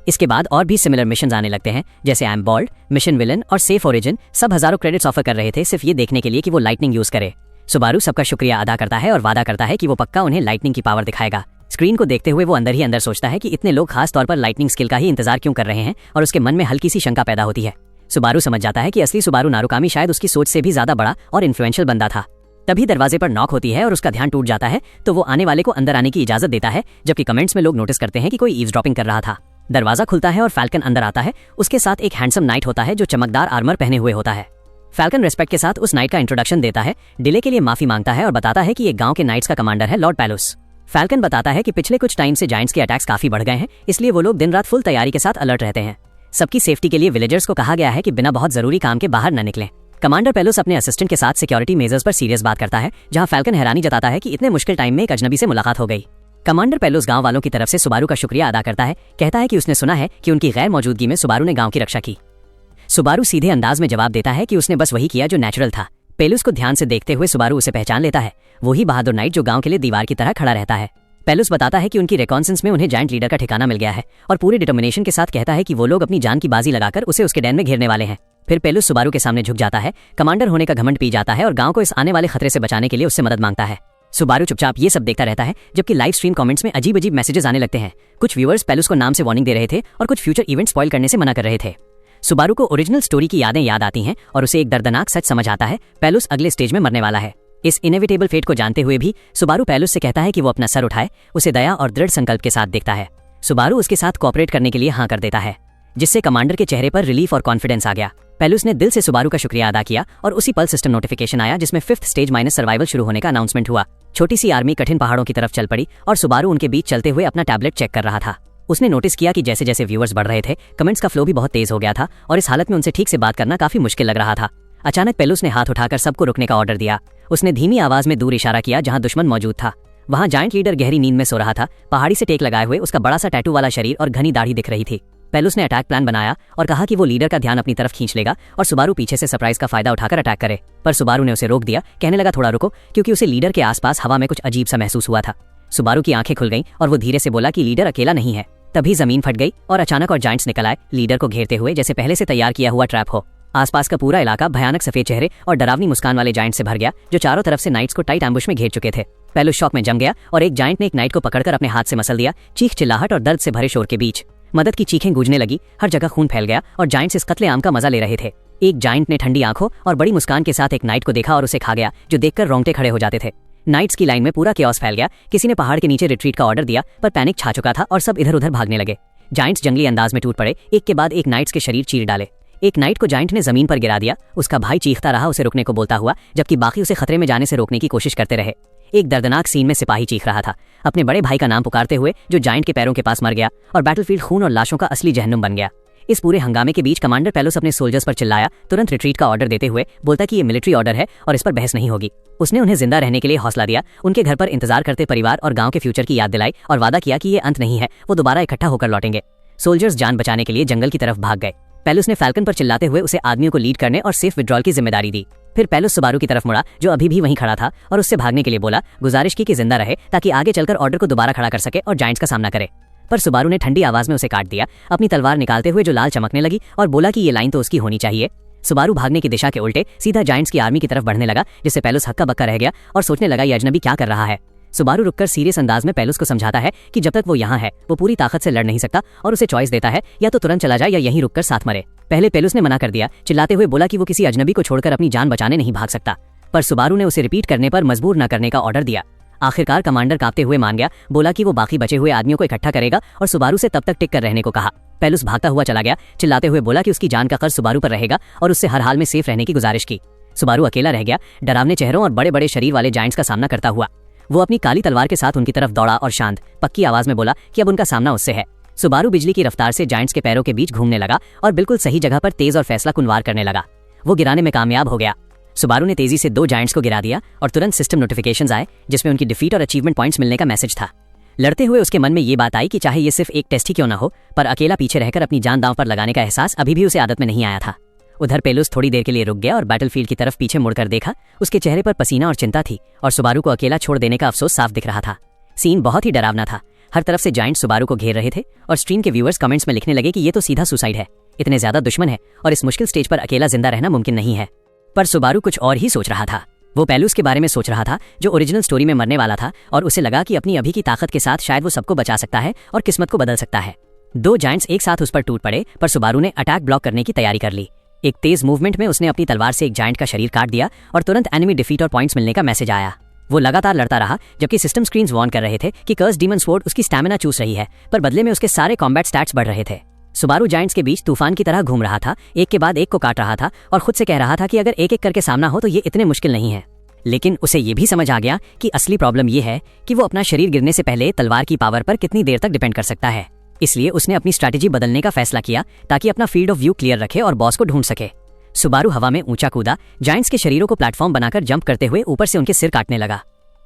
इसके बाद और भी सिमिलर मिशंस आने लगते हैं, जैसे I am bold, mission villain और सेफ ओरिजिन। सब हजारों क्रेडिट्स ऑफर कर रहे थे सिर्फ ये देखने के लिए कि वो लाइटनिंग यूज करे। सुबारू सबका शुक्रिया अदा करता है और वादा करता है कि वो पक्का उन्हें लाइटनिंग की पावर दिखाएगा। स्क्रीन को देखते हुए वो अंदर ही अंदर सोचता है कि इतने लोग खास तौर पर लाइटनिंग स्किल का ही इंतजार क्यों कर रहे हैं, और उसके मन में हल्की सी शंका पैदा होती है। सुबारू समझ जाता है कि असली सुबारू नारुकामी शायद उसकी सोच से भी ज्यादा बड़ा और इन्फ्लुएंशियल बंदा था। तभी दरवाजे पर नॉक होती है और उसका ध्यान टूट जाता है, तो वो आने वाले को अंदर आने की इजाजत देता है, जबकि कमेंट्स में लोग नोटिस करते हैं कि कोई ईव्सड्रॉपिंग कर रहा था। दरवाजा खुलता है और फैल्कन अंदर आता है। उसके साथ एक हैंडसम नाइट होता है जो चमकदार आर्मर पहने हुए होता है। फैल्कन रेस्पेक्ट के साथ उस नाइट का इंट्रोडक्शन देता है, डिले के लिए माफी मांगता है और बताता है कि ये गांव के नाइट्स का कमांडर है लॉर्ड पैलोस। फैल्कन बताता है कि पिछले कुछ टाइम से जायंट्स के अटैक्स काफी बढ़ गए हैं, इसलिए वो लोग दिन रात फुल तैयारी के साथ अलर्ट रहते हैं। सबकी सेफ्टी के लिए विलेजर्स को कहा गया है कि बिना बहुत जरूरी काम के बाहर न निकलें। कमांडर पेलोस अपने असिस्टेंट के साथ सिक्योरिटी मेजर्स पर सीरियस बात करता है, जहां फैल्कन हैरानी जताता है कि इतने मुश्किल टाइम में एक अजनबी से मुलाकात हो गई। कमांडर पेलोस गांव वालों की तरफ से सुबारू का शुक्रिया अदा करता है, कहता है कि उसने सुना है कि उनकी गैर मौजूदगी में सुबारू ने गांव की रक्षा की। सुबारू सीधे अंदाज में जवाब देता है कि उसने बस वही किया जो नेचुरल था। पेलोस को ध्यान से देखते हुए सुबारू उसे पहचान लेता है, वही बहादुर नाइट जो गांव के लिए दीवार की तरह खड़ा रहता है। पेलोस बताता है कि उनकी रिकॉन्सेंस में उन्हें जायंट लीडर का ठिकाना मिल गया है, और पूरी डिटर्मिनेशन के साथ कहता है कि वो लोग अपनी जान की बाजी लगाकर उसे उसके डैन में घेरने वाले हैं। फिर पेलोस सुबारू के सामने झुक जाता है, कमांडर होने का घमंड पी जाता है और गांव को इस आने वाले खतरे से बचाने के लिए उससे मदद मांगता है। सुबारू चुपचाप ये सब देखता रहता है, जबकि लाइव स्ट्रीम कमेंट्स में अजीब अजीब मैसेजेस आने लगते हैं। कुछ व्यूअर्स पेलोस को नाम से वार्निंग दे रहे थे और कुछ फ्यूचर इवेंट स्पॉइल करने से मना कर रहे थे। सुबारू को ओरिजिनल स्टोरी की यादें याद आती हैं और उसे एक दर्दनाक सच समझ आता है, पेलोस अगले स्टेज में मरने वाला है। इस इनएविटेबल फेट को जानते हुए भी सुबारू पेलोस से कहता है कि वो अपना सर उठाए, उसे दया और दृढ़ संकल्प के साथ देखता है। सुबारू उसके साथ कोऑपरेट करने के लिए हाँ कर देता है, जिससे कमांडर के चेहरे पर रिलीफ और कॉन्फिडेंस आ गया। पेलोस ने दिल से सुबारू का शुक्रिया अदा किया और उसी पल सिस्टम नोटिफिकेशन आया, जिसमें 5th स्टेज माइनस सर्वाइवल शुरू होने का अनाउंसमेंट हुआ। छोटी सी आर्मी कठिन पहाड़ों की तरफ चल पड़ी और सुबारू उनके बीच चलते हुए अपना टैबलेट चेक कर रहा था। उसने नोटिस किया कि जैसे जैसे व्यूअर्स बढ़ रहे थे, कमेंट्स का फ्लो भी बहुत तेज हो गया था और इस हालत में उनसे ठीक से बात करना काफी मुश्किल लग रहा था। अचानक पेलोस ने हाथ उठाकर सबको रुकने का ऑर्डर दिया। उसने धीमी आवाज में दूर इशारा किया जहां दुश्मन मौजूद था। वहां जायंट लीडर गहरी नींद में सो रहा था। पहाड़ी से टेक लगाए हुए उसका बड़ा सा टैटू वाला शरीर और घनी दाढ़ी दिख रही थी। पेलोस ने अटैक प्लान बनाया और कहा कि वो लीडर का ध्यान अपनी तरफ खींच लेगा और सुबारू पीछे से सरप्राइज का फायदा उठाकर अटैक करे। पर सुबारू ने उसे रोक दिया, कहने लगा थोड़ा रुको, क्योंकि उसे लीडर के आसपास हवा में कुछ अजीब सा महसूस हुआ था। सुबारू की आंखें खुल गईं और वो धीरे से बोला कि लीडर अकेला नहीं है। तभी जमीन फट गई और अचानक और जायंट्स निकल आए, लीडर को घेरते हुए जैसे पहले से तैयार किया हुआ ट्रैप हो। आसपास का पूरा इलाका भयानक सफेद चेहरे और डरावनी मुस्कान वाले जायंट से भर गया, जो चारों तरफ से नाइट्स को टाइट एम्बुश में घेर चुके थे। पेलोस शॉक में जम गया और एक जायंट ने एक नाइट को पकड़कर अपने हाथ से मसल दिया। चीख चिल्लाहट और दर्द से भरे शोर के बीच मदद की चीखें गूंजने लगी, हर जगह खून फैल गया और जायंट्स इस कत्लेआम का मजा ले रहे थे। एक जायंट ने ठंडी आंखों और बड़ी मुस्कान के साथ एक नाइट को देखा और उसे खा गया, जो देखकर रोंगटे खड़े हो जाते थे। नाइट्स की लाइन में पूरा केओस फैल गया। किसी ने पहाड़ के नीचे रिट्रीट का ऑर्डर दिया, पर पैनिक छा चुका था और सब इधर उधर भागने लगे। जायंट्स जंगली अंदाज में टूट पड़े, एक के बाद एक नाइट्स के शरीर चीर डाले। एक नाइट को जायंट ने जमीन पर गिरा दिया। उसका भाई चीखता रहा, उसे रुकने को बोलता हुआ, जबकि बाकी उसे खतरे में जाने से रोकने की कोशिश करते रहे। एक दर्दनाक सीन में सिपाही चीख रहा था, अपने बड़े भाई का नाम पुकारते हुए, जो जायंट के पैरों के पास मर गया और बैटलफील्ड खून और लाशों का असली जहन्नुम बन गया। इस पूरे हंगामे के बीच कमांडर पेलोस अपने सोल्जर्स पर चिल्लाया, तुरंत रिट्रीट का ऑर्डर देते हुए बोलता कि ये मिलिट्री ऑर्डर है और इस पर बहस नहीं होगी। उसने उन्हें जिंदा रहने के लिए हौसला दिया, उनके घर पर इंतजार करते परिवार और गांव के फ्यूचर की याद दिलाई और वादा किया कि ये अंत नहीं है, वो दोबारा इकट्ठा होकर लौटेंगे। सोल्जर्स जान बचाने के लिए जंगल की तरफ भाग गए। पेलोस ने फैल्कन पर चिल्लाते हुए उसे आदमियों को लीड करने और सेफ विड्रॉल की जिम्मेदारी दी। फिर पेलोस सुबारू की तरफ मुड़ा, जो अभी भी वहीं खड़ा था, और उससे भागने के लिए बोला, गुजारिश की कि जिंदा रहे ताकि आगे चलकर ऑर्डर को दोबारा खड़ा कर सके और जायंट्स का सामना करे। पर सुबारू ने ठंडी आवाज में उसे काट दिया, अपनी तलवार निकालते हुए जो लाल चमकने लगी, और बोला कि ये लाइन तो उसकी होनी चाहिए। सुबारू भागने की दिशा के उल्टे सीधा जायंट्स की आर्मी की तरफ बढ़ने लगा, जिससे पेलोस हक्का बक्का रह गया और सोचने लगा ये अजनबी क्या कर रहा है। सुबारू रुककर सीरियस अंदाज में पेलोस को समझाता है कि जब तक वो यहाँ है वो पूरी ताकत से लड़ नहीं सकता, और उसे चॉइस देता है या तो तुरंत चला जाए या यहीं रुककर साथ मरे। पहले पेलोस ने मना कर दिया, चिल्लाते हुए बोला कि वो किसी अजनबी को छोड़कर अपनी जान बचाने नहीं भाग सकता, पर सुबारू ने उसे रिपीट करने पर मजबूर न करने का ऑर्डर दिया। आखिरकार कमांडर कांपते हुए मान गया, बोला कि वो बाकी बचे हुए आदमियों को इकट्ठा करेगा और सुबारू से तब तक टिक कर रहने को कहा। पेलोस भागता हुआ चला गया, चिल्लाते हुए बोला कि उसकी जान का कर्ज सुबारू पर रहेगा और उससे हर हाल में सेफ रहने की गुजारिश की। सुबारू अकेला रह गया, डरावने चेहरों और बड़े बड़े शरीर वाले जायंट्स का सामना करता हुआ। वो अपनी काली तलवार के साथ उनकी तरफ दौड़ा और शांत, पक्की आवाज में बोला कि अब उनका सामना उससे है। सुबारू बिजली की रफ्तार से जायंट्स के पैरों के बीच घूमने लगा और बिल्कुल सही जगह पर तेज और फैसला कुन वार करने लगा। वो गिराने में कामयाब हो गया। सुबारू ने तेजी से 2 जायंट्स को गिरा दिया और तुरंत सिस्टम नोटिफिकेशंस आए, जिसमें उनकी डिफीट और अचीवमेंट पॉइंट्स मिलने का मैसेज था। लड़ते हुए उसके मन में ये बात आई कि चाहे ये सिर्फ एक टेस्ट ही क्यों ना हो, पर अकेला पीछे रहकर अपनी जान दांव पर लगाने का एहसास अभी भी उसे आदत में नहीं आया था। उधर पेलोस थोड़ी देर के लिए रुक गया और बैटलफील्ड की तरफ पीछे मुड़कर देखा। उसके चेहरे पर पसीना और चिंता थी और सुबारू को अकेला छोड़ देने का अफसोस साफ दिख रहा था। सीन बहुत ही डरावना था। हर तरफ से जायंट सुबारू को घेर रहे थे और स्ट्रीम के व्यूअर्स कमेंट्स में लिखने लगे कि ये तो सीधा सुसाइड है, इतने ज्यादा दुश्मन है और इस मुश्किल स्टेज पर अकेला जिंदा रहना मुमकिन नहीं है। पर सुबारू कुछ और ही सोच रहा था। वो पेलोस के बारे में सोच रहा था, जो ओरिजिनल स्टोरी में मरने वाला था, और उसे लगा कि अपनी अभी की ताकत के साथ शायद वो सबको बचा सकता है और किस्मत को बदल सकता है। 2 जायंट्स एक साथ उस पर टूट पड़े, पर सुबारू ने अटैक ब्लॉक करने की तैयारी कर ली। एक तेज मूवमेंट में उसने अपनी तलवार से एक जायंट का शरीर काट दिया और तुरंत एनिमी डिफीट और पॉइंट्स मिलने का मैसेज आया। वो लगातार लड़ता रहा, जबकि सिस्टम स्क्रीन्स वार्न कर रहे थे कि कर्स डीमन स्वॉर्ड उसकी स्टैमिना चूस रही है, पर बदले में उसके सारे कॉम्बैट स्टैट्स बढ़ रहे थे। सुबारू जायंट्स के बीच तूफान की तरह घूम रहा था, एक के बाद एक को काट रहा था और खुद से कह रहा था कि अगर एक एक करके सामना हो तो ये इतने मुश्किल नहीं है। लेकिन उसे ये भी समझ आ गया कि असली प्रॉब्लम ये है कि वो अपना शरीर गिरने से पहले तलवार की पावर पर कितनी देर तक डिपेंड कर सकता है। इसलिए उसने अपनी स्ट्रैटेजी बदलने का फैसला किया ताकि अपना फील्ड ऑफ व्यू क्लियर रखे और बॉस को ढूंढ सके। सुबारू हवा में ऊंचा कूदा, जायंट्स के शरीरों को प्लेटफॉर्म बनाकर जंप करते हुए ऊपर से उनके सिर काटने लगा।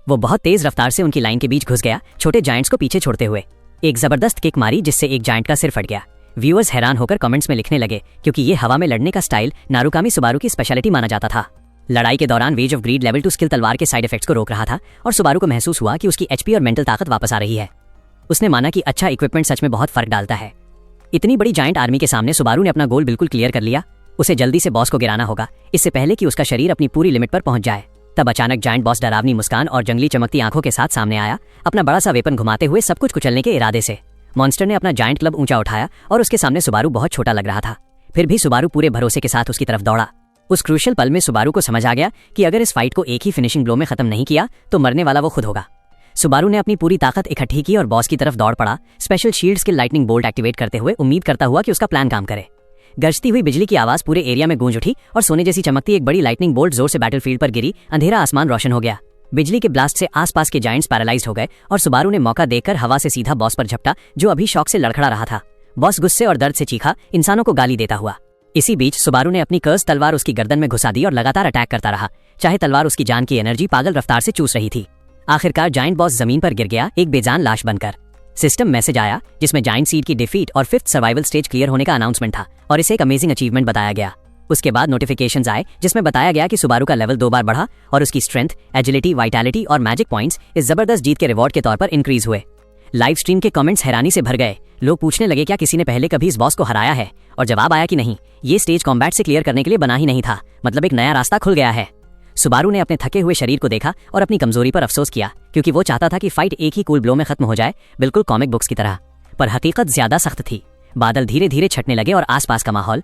वो बहुत तेज रफ्तार से उनकी लाइन के बीच घुस गया, छोटे जायंट्स को पीछे छोड़ते हुए। एक जबरदस्त किक मारी जिससे एक जायंट का सिर फट गया। व्यूअर्स हैरान होकर कमेंट्स में लिखने लगे, क्योंकि ये हवा में लड़ने का स्टाइल नारुकामी सुबारू की स्पेशलिटी माना जाता था। लड़ाई के दौरान wedge of greed level 2 skill तलवार के साइड इफेक्ट्स को रोक रहा था और सुबारू को महसूस हुआ कि उसकी एचपी और मेंटल ताकत वापस आ रही है। उसने माना कि अच्छा इक्विपमेंट सच में बहुत फर्क डालता है। इतनी बड़ी जायंट आर्मी के सामने सुबारू ने अपना गोल बिल्कुल क्लियर कर लिया। उसे जल्दी से बॉस को गिराना होगा, इससे पहले कि उसका शरीर अपनी पूरी लिमिट पर पहुंच जाए। तब अचानक जायंट बॉस डरावनी मुस्कान और जंगली चमकती आंखों के साथ सामने आया, अपना बड़ा सा वेपन घुमाते हुए सब कुछ कुचलने के इरादे से। मॉन्स्टर ने अपना जायंट क्लब ऊंचा उठाया और उसके सामने सुबारू बहुत छोटा लग रहा था। फिर भी सुबारू पूरे भरोसे के साथ उसकी तरफ दौड़ा। उस क्रूशियल पल में सुबारू को समझ आ गया कि अगर इस फाइट को एक ही फिनिशिंग ब्लो में खत्म नहीं किया तो मरने वाला वो खुद होगा। सुबारू ने अपनी पूरी ताकत इकट्ठी की और बॉस की तरफ दौड़ पड़ा, special shield skill lightning bolt activate करते हुए, उम्मीद करता हुआ कि उसका प्लान काम करे। गरजती हुई बिजली की आवाज पूरे एरिया में गूंज उठी और सोने जैसी चमकती एक बड़ी लाइटनिंग बोल्ट जोर से बैटलफील्ड पर गिरी। अंधेरा आसमान रोशन हो गया। बिजली के ब्लास्ट से आसपास के जायंट्स पैरालाइज्ड हो गए और सुबारू ने मौका देखकर हवा से सीधा बॉस पर झपटा, जो अभी शॉक से लड़खड़ा रहा था। बॉस गुस्से और दर्द से चीखा, इंसानों को गाली देता हुआ। इसी बीच सुबारू ने अपनी कर्स तलवार उसकी गर्दन में घुसा दी और लगातार अटैक करता रहा, चाहे तलवार उसकी जान की एनर्जी पागल रफ्तार से चूस रही थी। आखिरकार जायंट बॉस जमीन पर गिर गया, एक बेजान लाश बनकर। सिस्टम मैसेज आया जिसमें जायंट सीड की डिफीट और 5th सर्वाइवल स्टेज क्लियर होने का अनाउंसमेंट था और इसे एक अमेजिंग अचीवमेंट बताया गया। उसके बाद नोटिफिकेशंस आए जिसमें बताया गया कि सुबारू का लेवल 2 बार बढ़ा और उसकी स्ट्रेंथ, एजिलिटी, वाइटैलिटी और मैजिक पॉइंट्स इस जबरदस्त जीत के रिवॉर्ड के तौर पर इंक्रीज हुए। लाइव स्ट्रीम के कमेंट्स हैरानी से भर गए। लोग पूछने लगे क्या किसी ने पहले कभी इस बॉस को हराया है, और जवाब आया कि नहीं, ये स्टेज कॉम्बैट से क्लियर करने के लिए बना ही नहीं था, मतलब एक नया रास्ता खुल गया है। सुबारू ने अपने थके हुए शरीर को देखा और अपनी कमजोरी पर अफसोस किया, क्योंकि वो चाहता था कि फाइट एक ही कूल ब्लो में खत्म हो जाए, बिल्कुल कॉमिक बुक्स की तरह। पर हकीकत ज्यादा सख्त थी। बादल धीरे धीरे छटने लगे और आसपास का माहौल